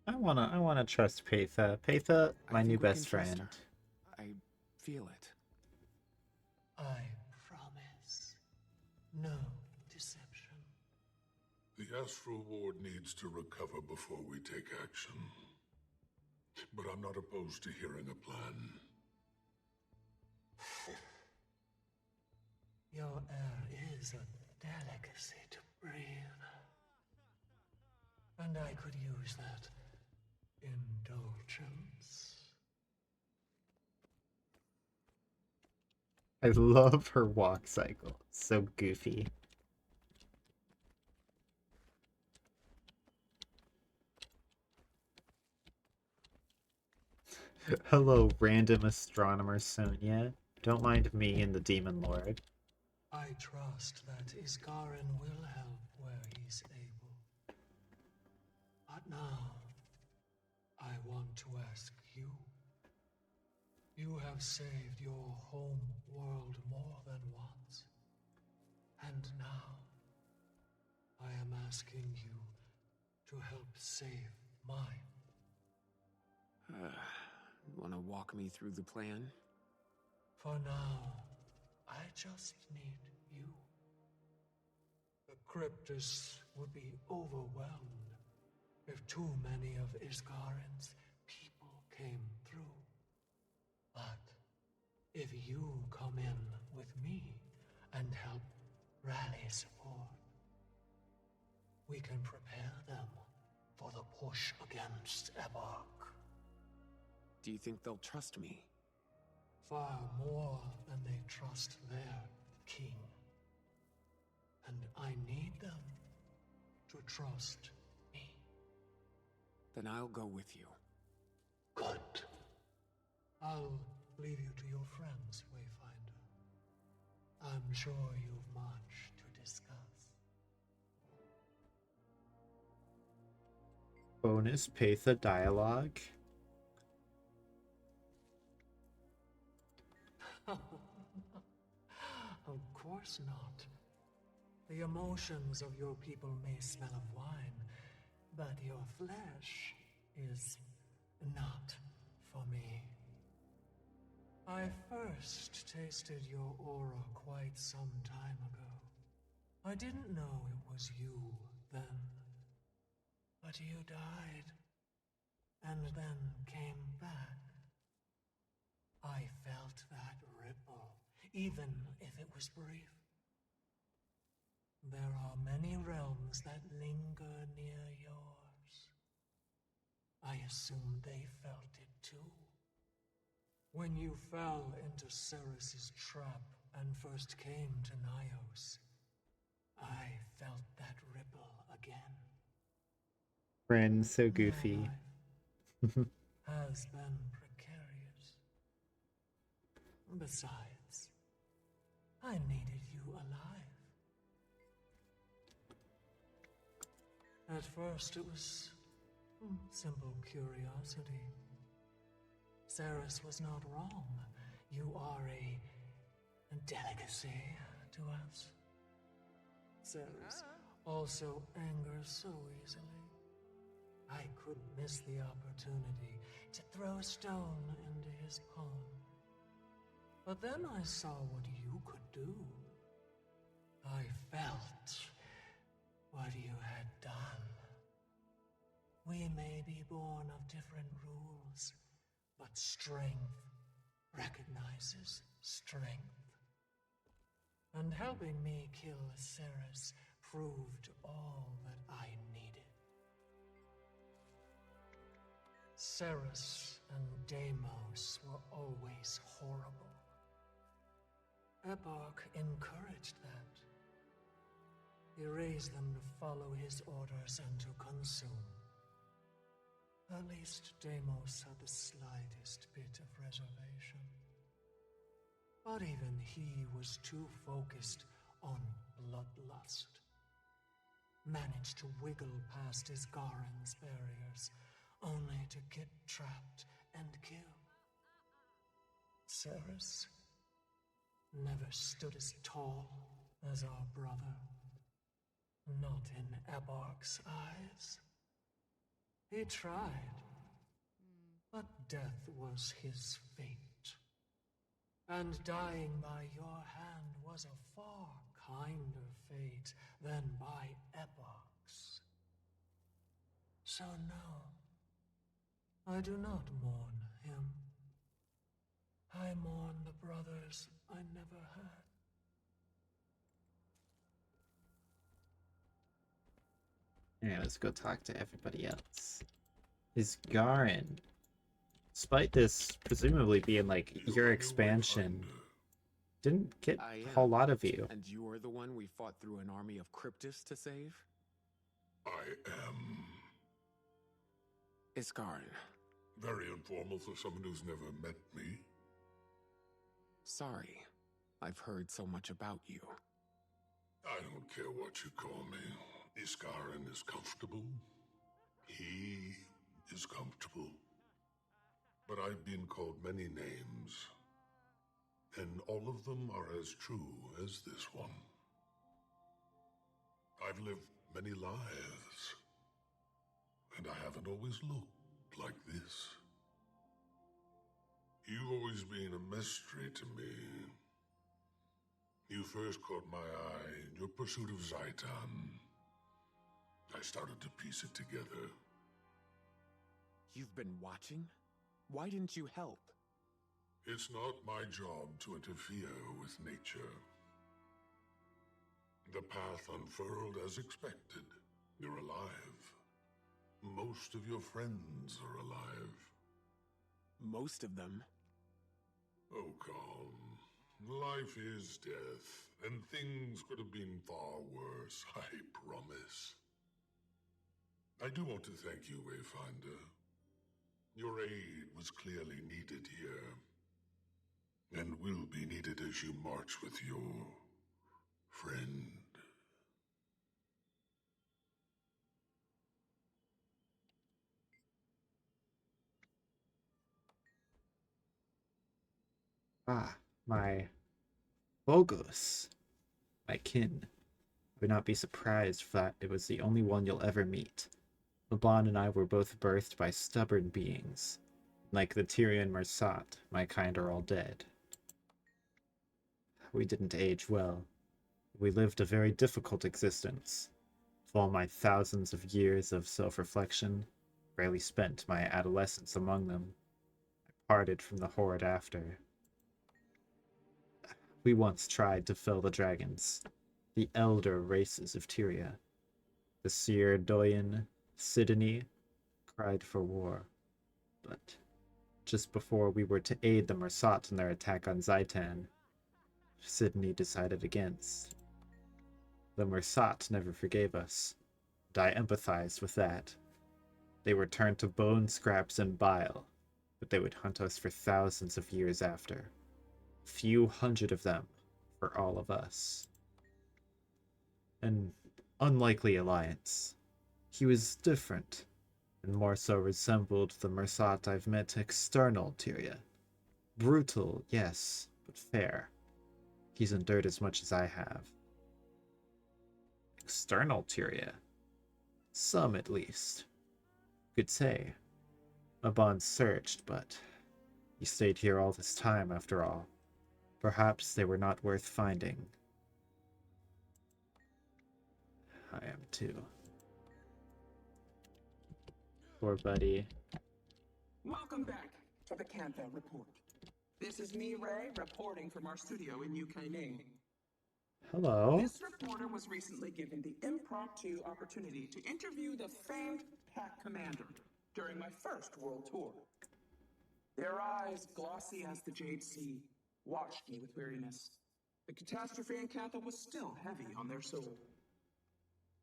I wanna trust Petha. Petha, my new best friend. I feel it. I promise. No deception. The Astral Ward needs to recover before we take action. But I'm not opposed to hearing a plan. Your air is a delicacy to breathe. And I could use that indulgence. I love her walk cycle. It's so goofy. Hello, random astronomer Sonia. Don't mind me and the Demon Lord. I trust that Iskarin will help where he's able. But now, I want to ask you. You have saved your home world more than once. And now, I am asking you to help save mine. Wanna walk me through the plan? For now, I just need you. The Cryptus would be overwhelmed if too many of Iskarin's people came through. But if you come in with me and help rally support, we can prepare them for the push against Ebark. Do you think they'll trust me? far more than they trust their king. And I need them to trust me. Then I'll go with you. Good. I'll leave you to your friends, Wayfinder. I'm sure you've much to discuss. Bonus Patha dialogue. Of course not. The emotions of your people may smell of wine, but your flesh is not for me. I first tasted your aura quite some time ago. I didn't know it was you then. But you died, and then came back. I felt that ripple, even if it was brief. There are many realms that linger near yours. I assume they felt it too. When you fell into Ceres's trap and first came to Nyos, I felt that ripple again. Ren, so goofy. Has been precarious. Besides, I needed you alive. At first it was simple curiosity. Ceres was not wrong. You are a delicacy to us. Ceres also angers so easily. I couldn't miss the opportunity to throw a stone into his palm. But then I saw what you could do. I felt what you had done. We may be born of different rules, but strength recognizes strength. And helping me kill Ceres proved all that I needed. Ceres and Deimos were always horrible. Epoch encouraged that. He raised them to follow his orders and to consume. At least Deimos had the slightest bit of reservation. But even he was too focused on bloodlust. Managed to wiggle past his Garen's barriers, only to get trapped and killed. Ceres never stood as tall as our brother. Not in Ebark's eyes. He tried, but death was his fate. And dying by your hand was a far kinder fate than by Ebark's. So no, I do not mourn him. I mourn the brothers I never had. Yeah, let's go talk to everybody else. Is Garen, despite this presumably being like your expansion, didn't get a whole lot of you. And you are the one we fought through an army of Cryptus to save? I am... Iskarin. Very informal for someone who's never met me. Sorry. I've heard so much about you. I don't care what you call me. Iskarin is comfortable. He is comfortable. But I've been called many names. And all of them are as true as this one. I've lived many lives. And I haven't always looked like this. You've always been a mystery to me. You first caught my eye in your pursuit of Zaitan. I started to piece it together. You've been watching? Why didn't you help? It's not my job to interfere with nature. The path unfurled as expected. You're alive. Most of your friends are alive. Most of them? Oh, Life is death, and things could have been far worse, I promise. I do want to thank you, Wayfinder. Your aid was clearly needed here, and will be needed as you march with your friend. Ah, my Logos, my kin. I would not be surprised if that it was the only one you'll ever meet. Laban and I were both birthed by stubborn beings. Like the Tyrian Mersat, my kind are all dead. We didn't age well. We lived a very difficult existence. For all my thousands of years of self-reflection, rarely spent my adolescence among them. I parted from the horde after. We once tried to fell the dragons, the elder races of Tyria. The Seer Doyen, Sidney, cried for war. But just before we were to aid the Mersat in their attack on Zaitan, Sidney decided against. The Mersat never forgave us, and I empathized with that. They were turned to bone scraps and bile, but they would hunt us for thousands of years after. Few hundred of them for all of us. An unlikely alliance. He was different, and more so resembled the Mersat I've met external Tyria. Brutal, yes, but fair. He's endured as much as I have. External Tyria? Some, at least. Could say. Laban searched, but he stayed here all this time, after all. Perhaps they were not worth finding. I am too. Poor buddy. Welcome back to the Cantha Report. This is me, Ray, reporting from our studio in Ukraine. Hello. This reporter was recently given the impromptu opportunity to interview the famed Pack Commander during my first world tour. Their eyes, glossy as the Jade Sea, watched me with weariness. The catastrophe in Cantha was still heavy on their soul.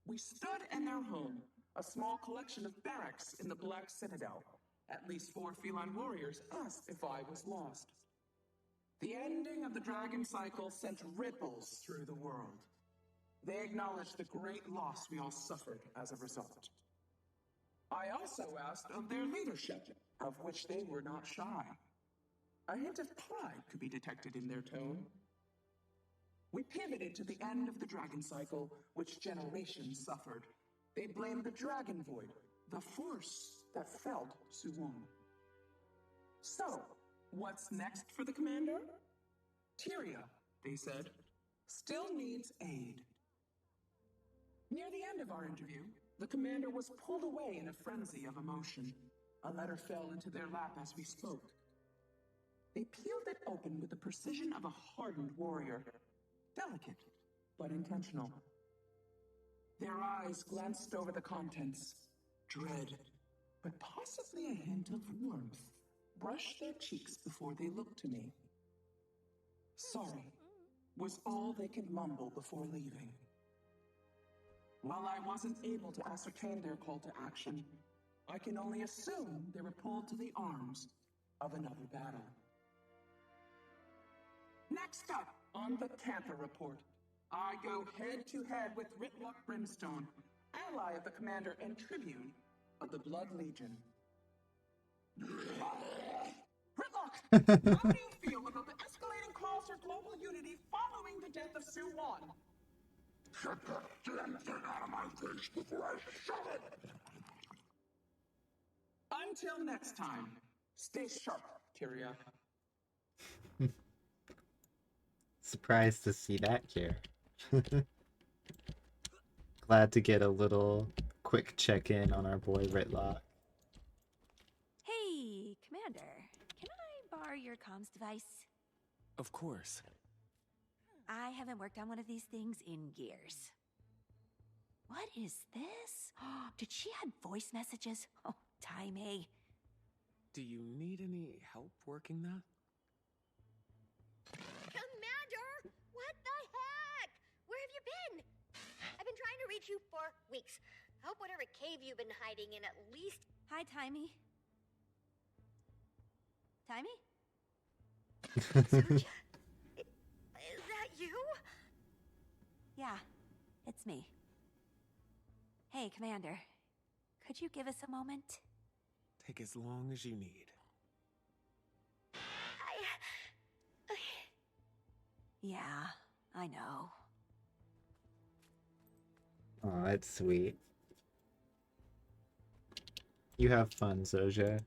We stood in their home, a small collection of barracks in the Black Citadel. At least 4 feline warriors asked if I was lost. The ending of the dragon cycle sent ripples through the world. They acknowledged the great loss we all suffered as a result. I also asked of their leadership, of which they were not shy. A hint of pride could be detected in their tone. We pivoted to the end of the dragon cycle, which generations suffered. They blamed the dragon void, the force that felled Suwon. So, what's next for the commander? Tyria, they said, still needs aid. Near the end of our interview, the commander was pulled away in a frenzy of emotion. A letter fell into their lap as we spoke. They peeled it open with the precision of a hardened warrior. Delicate, but intentional. Their eyes glanced over the contents. Dread, but possibly a hint of warmth, brushed their cheeks before they looked to me. Sorry, was all they could mumble before leaving. While I wasn't able to ascertain their call to action, I can only assume they were pulled to the arms of another battle. Next up on the Cantha Report, I go head-to-head with Ritlock Brimstone, ally of the Commander and Tribune of the Blood Legion. Ritlock, how do you feel about the escalating calls for global unity following the death of Suwon? Get that damn thing out of my face before I shove it! Until next time, stay sharp, Tyria. Surprised to see that here. Glad to get a little quick check-in on our boy Ritlock. Hey, Commander. Can I borrow your comms device? Of course. I haven't worked on one of these things in years. What is this? Did she add voice messages? Oh, timey. Do you need any help working that? Commander! to reach you for weeks. I hope whatever cave you've been hiding in at least... Hi, Timey. Timey? Is that you? Yeah, it's me. Hey, Commander. Could you give us a moment? Take as long as you need. Yeah, I know. Oh, that's sweet. You have fun, Zoja.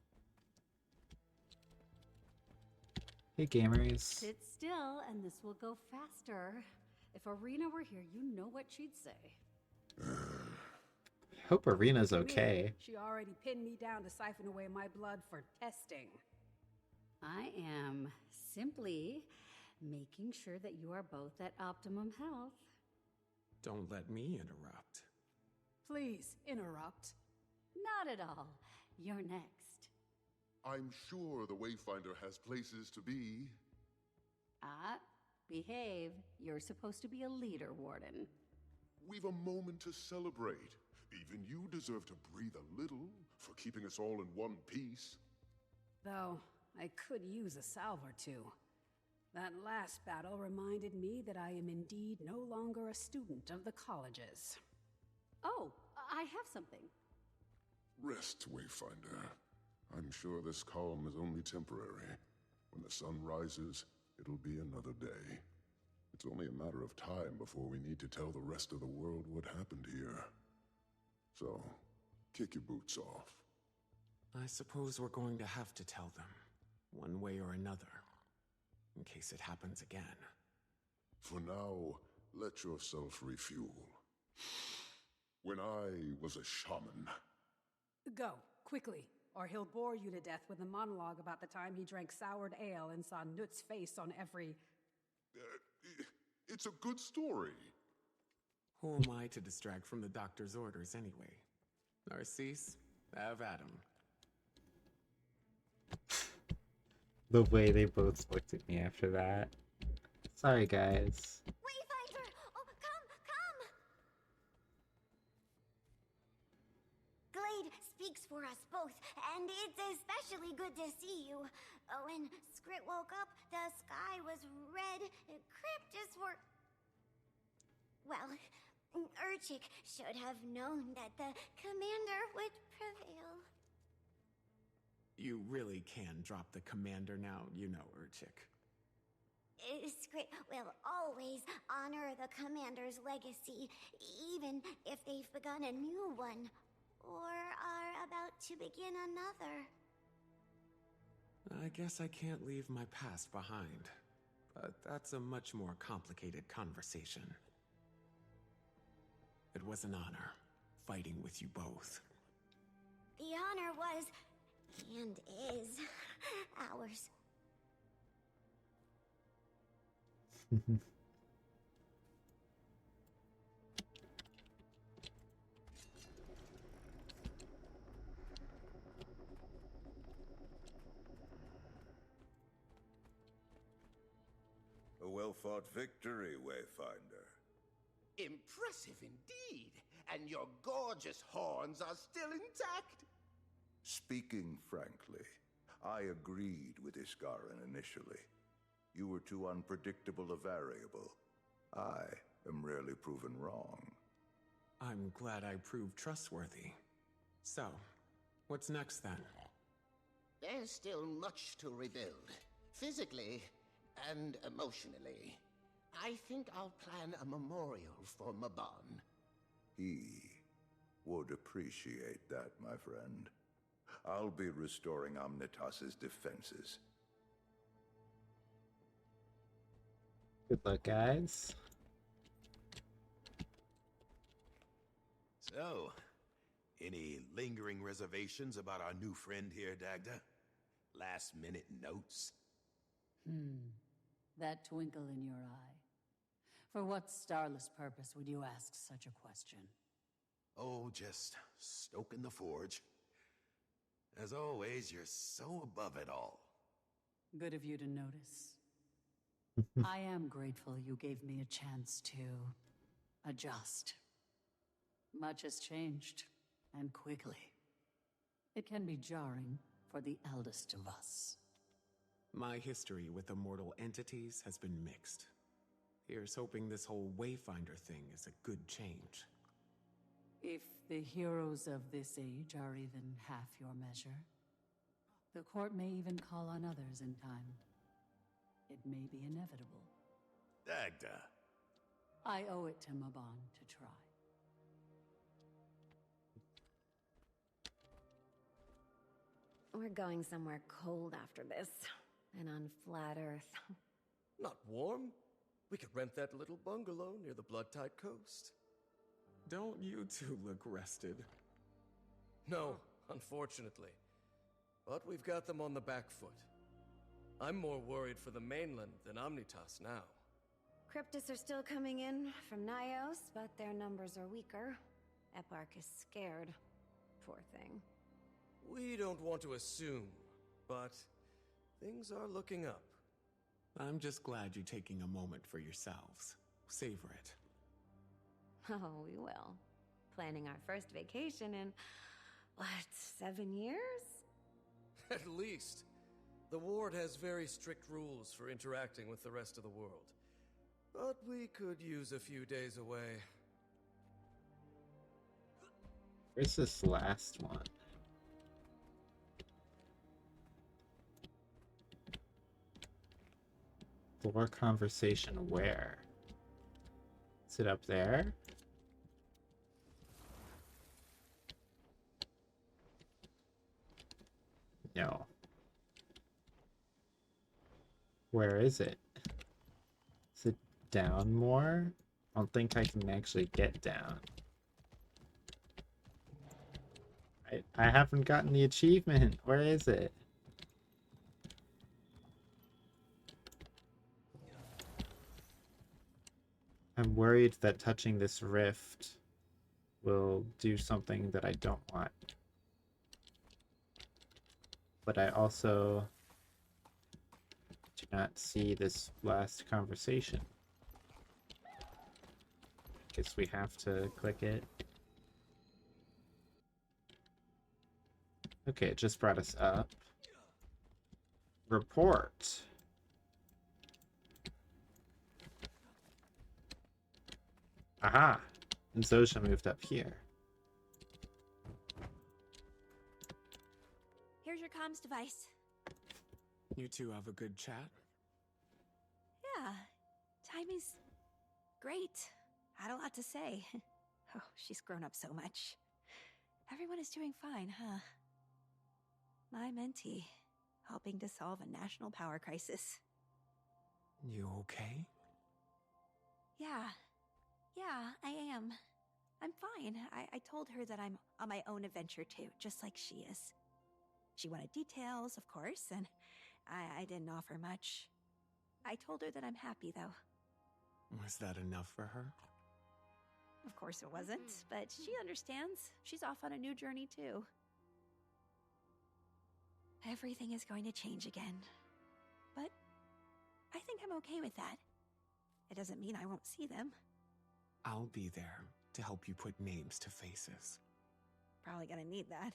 Hey, gamers. Sit still, and this will go faster. If Arena were here, you know what she'd say. Hope Arena's okay. She already pinned me down to siphon away my blood for testing. I am simply making sure that you are both at optimum health. Don't let me interrupt. Please, interrupt. Not at all. You're next. I'm sure the Wayfinder has places to be. Behave. You're supposed to be a leader, Warden. We've a moment to celebrate. Even you deserve to breathe a little for keeping us all in one piece. Though, I could use a salve or two. That last battle reminded me that I am indeed no longer a student of the colleges. Oh, I have something. Rest, Wayfinder. I'm sure this calm is only temporary. When the sun rises, it'll be another day. It's only a matter of time before we need to tell the rest of the world what happened here. So, kick your boots off. I suppose we're going to have to tell them, one way or another, in case it happens again. For now, let yourself refuel. When I was a shaman... Go, quickly, or he'll bore you to death with a monologue about the time he drank soured ale and saw Nut's face on every... It's a good story. Who am I to distract from the doctor's orders anyway? Narcisse, have at him. The way they both looked at me after that. Sorry, guys. Wayfinder! Oh, come! Glade speaks for us both, and it's especially good to see you. When Skrit woke up, the sky was red. Cryptus were... Well, Urchik should have known that the commander would prevail. You really can drop the commander now, you know, Urchik. Skrit will always honor the commander's legacy, even if they've begun a new one, or are about to begin another. I guess I can't leave my past behind, but that's a much more complicated conversation. It was an honor, fighting with you both. The honor was, and is, ours. A well-fought victory, Wayfinder. Impressive indeed. And your gorgeous horns are still intact. Speaking frankly, I agreed with Iskarin initially. You were too unpredictable a variable. I am rarely proven wrong. I'm glad I proved trustworthy. So, what's next then? There's still much to rebuild. Physically and emotionally. I think I'll plan a memorial for Mabon. He would appreciate that, my friend. I'll be restoring Omnitas's defenses. Good luck, guys. So, any lingering reservations about our new friend here, Dagda? Last-minute notes? That twinkle in your eye. For what starless purpose would you ask such a question? Oh, just stoking the forge. As always, you're so above it all. Good of you to notice. I am grateful you gave me a chance to adjust. Much has changed, and quickly. It can be jarring for the eldest of us. My history with immortal entities has been mixed. Here's hoping this whole Wayfinder thing is a good change. If the heroes of this age are even half your measure, the court may even call on others in time. It may be inevitable. Dagda. I owe it to Maban to try. We're going somewhere cold after this. And on flat Earth. Not warm. We could rent that little bungalow near the Blood-Tide coast. Don't you two look rested? No, unfortunately. But we've got them on the back foot. I'm more worried for the mainland than Omnitas now. Cryptus are still coming in from Nyos, but their numbers are weaker. Eparch is scared. Poor thing. We don't want to assume, but things are looking up. I'm just glad you're taking a moment for yourselves. Savor it. Oh, we will. Planning our first vacation in, what, 7 years? At least. The Ward has very strict rules for interacting with the rest of the world. But we could use a few days away. Where's this last one? Floor conversation where? Is it up there? No. Where is it? Is it down more? I don't think I can actually get down. I haven't gotten the achievement. Where is it? I'm worried that touching this rift will do something that I don't want. But I also do not see this last conversation. Guess we have to click it. Okay, it just brought us up. Report. Aha! And Zosha moved up here. Here's your comms device. You two have a good chat? Yeah, timing's great. Had a lot to say. Oh, she's grown up so much. Everyone is doing fine, huh? My mentee, helping to solve a national power crisis. You okay? Yeah, I am. I'm fine. I told her that I'm on my own adventure too, just like she is. She wanted details, of course, and I didn't offer much. I told her that I'm happy, though. Was that enough for her? Of course it wasn't, but she understands. She's off on a new journey too. Everything is going to change again. But I think I'm okay with that. It doesn't mean I won't see them. I'll be there to help you put names to faces. Probably gonna need that.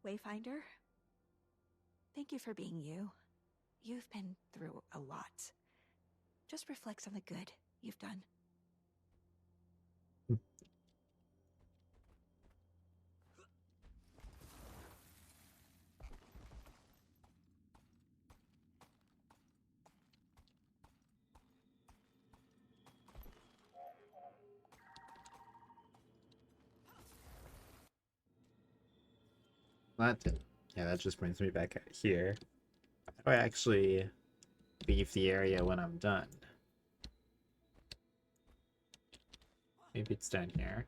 Wayfinder, thank you for being you. You've been through a lot. Just reflect on the good you've done. That just brings me back out here. How do I actually leave the area when I'm done? Maybe it's down here.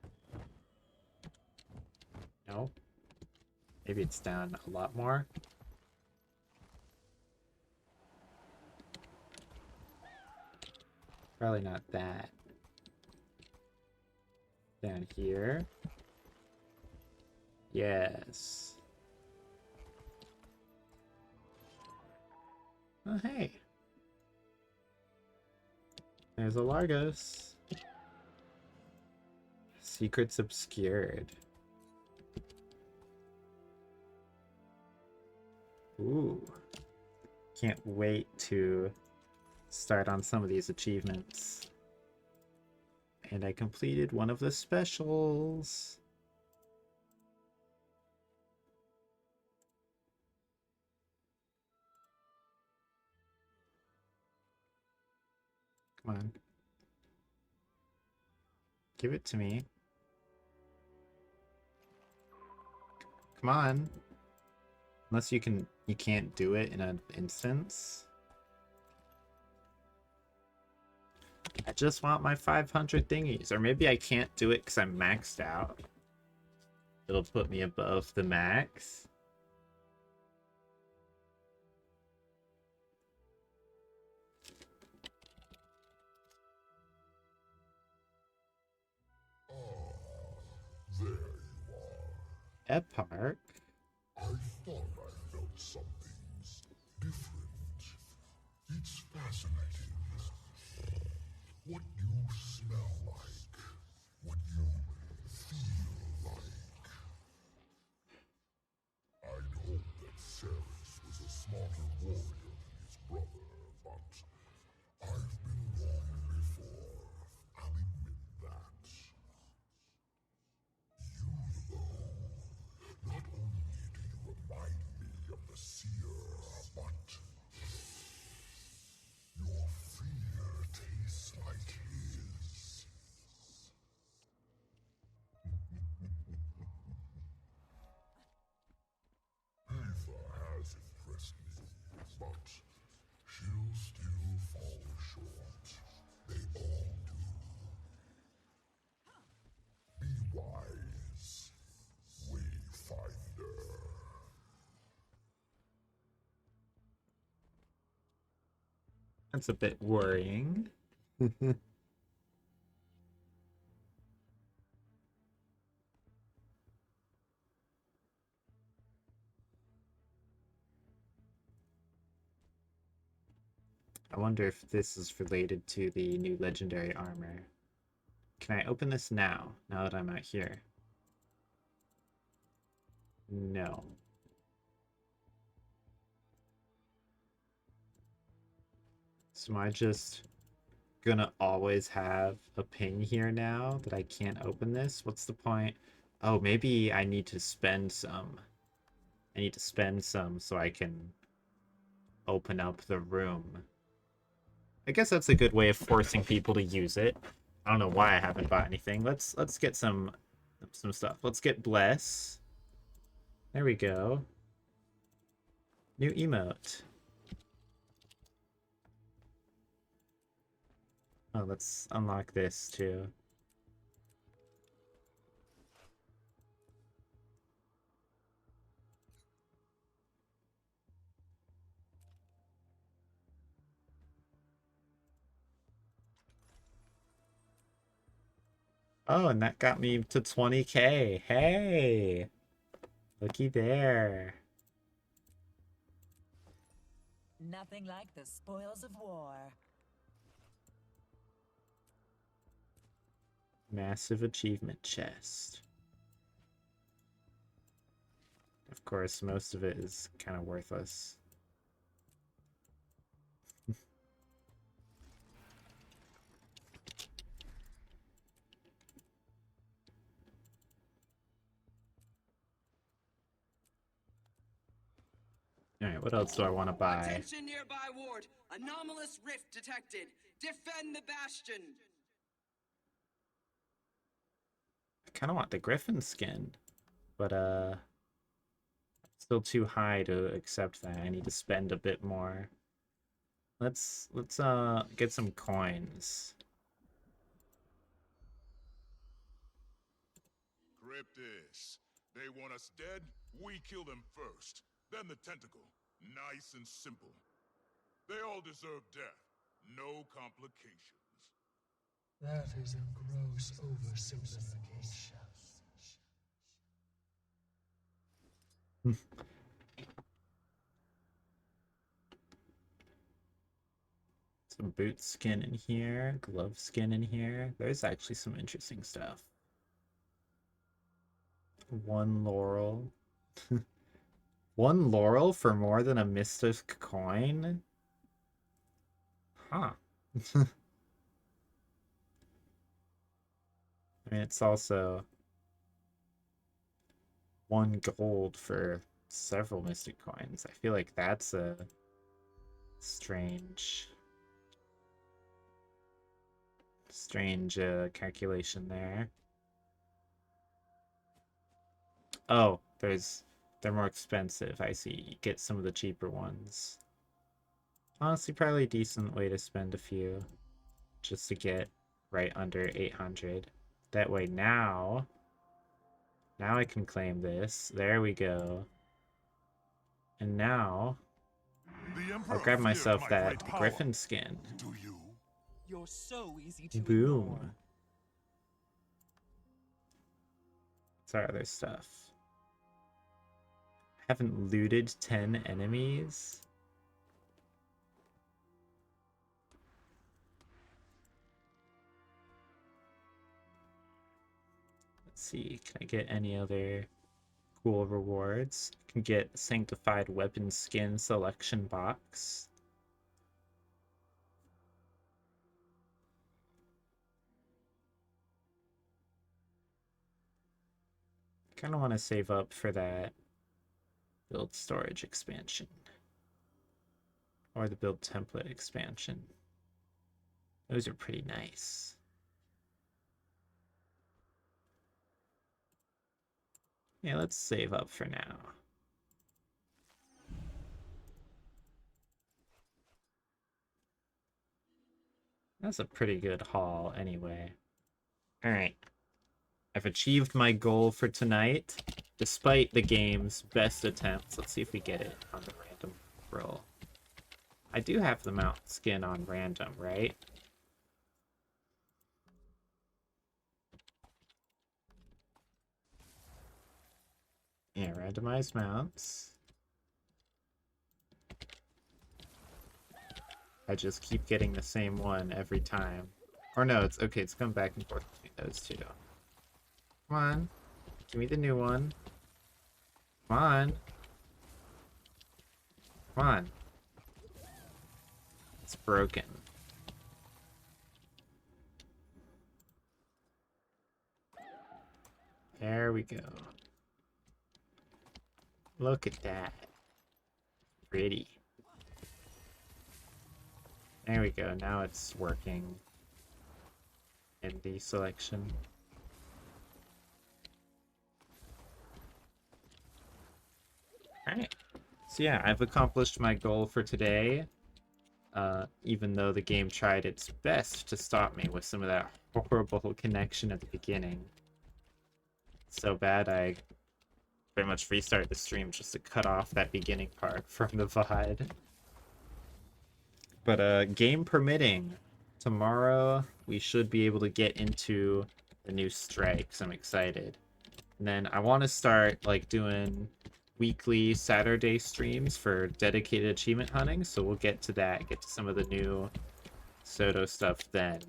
No? Maybe it's down a lot more? Probably not that. Down here? Yes. Oh, hey. There's a Largos. Secrets obscured. Ooh. Can't wait to start on some of these achievements. And I completed one of the specials. Come on. Give it to me. Come on. Unless you can't do it in an instance. I just want my 500 thingies. Or maybe I can't do it because I'm maxed out. It'll put me above the max. There you are. Epark? I thought I felt something's different. It's fascinating. What you smell like, what you feel like. I'd hoped that Ceres was a smarter warrior than his brother, but I've been wrong before. I'll admit that. You, though, not only do you remind me of the seer, but your fear tastes like his. Aether has impressed me, but she'll still fall short. They all do. Be wise, Wayfinder. That's a bit worrying. I wonder if this is related to the new legendary armor. Can I open this now that I'm out here? No. So am I just gonna always have a ping here now that I can't open this? What's the point? Oh, maybe I need to spend some. I need to spend some so I can open up the room. I guess that's a good way of forcing people to use it. I don't know why I haven't bought anything. Let's get some stuff. Let's get Bless. There we go. New emote. Oh, let's unlock this too. Oh, and that got me to 20K. Hey! Looky there. Nothing like the spoils of war. Massive achievement chest. Of course, most of it is kind of worthless. Alright, what else do I want to buy? Attention nearby ward! Anomalous rift detected! Defend the bastion! I kind of want the Griffin skin, but still too high to accept that. I need to spend a bit more. Let's get some coins. Cryptis. They want us dead, we kill them first. Then the tentacle. Nice and simple. They all deserve death. No complications. That is a gross oversimplification. Some boot skin in here, glove skin in here. There's actually some interesting stuff. 1 laurel. 1 laurel for more than a mystic coin? Huh. I mean, it's also 1 gold for several mystic coins. I feel like that's a strange calculation there. Oh, they're more expensive. I see. You get some of the cheaper ones. Honestly, probably a decent way to spend a few just to get right under 800. That way now I can claim this. There we go. And now I'll grab myself that griffin skin. Do you? You're so easy to Boom. ignore. What's our other stuff? Haven't looted 10 enemies? Let's see, can I get any other cool rewards? I can get sanctified weapon skin selection box. Kind of want to save up for that build storage expansion. Or the build template expansion. Those are pretty nice. Yeah, let's save up for now. That's a pretty good haul anyway. Alright. I've achieved my goal for tonight, despite the game's best attempts. Let's see if we get it on the random roll. I do have the mount skin on random, right? Yeah, randomized mounts. I just keep getting the same one every time. Or no, it's okay, it's going back and forth between those two. Come on. Give me the new one. Come on. Come on. It's broken. There we go. Look at that. Pretty. There we go. Now it's working in the selection. Alright. So yeah, I've accomplished my goal for today. Even though the game tried its best to stop me with some of that horrible connection at the beginning. So bad I pretty much restarted the stream just to cut off that beginning part from the VOD. But game permitting, tomorrow we should be able to get into the new strikes. I'm excited. And then I want to start like doing weekly Saturday streams for dedicated achievement hunting, so we'll get to that, get to some of the new SoTO stuff then.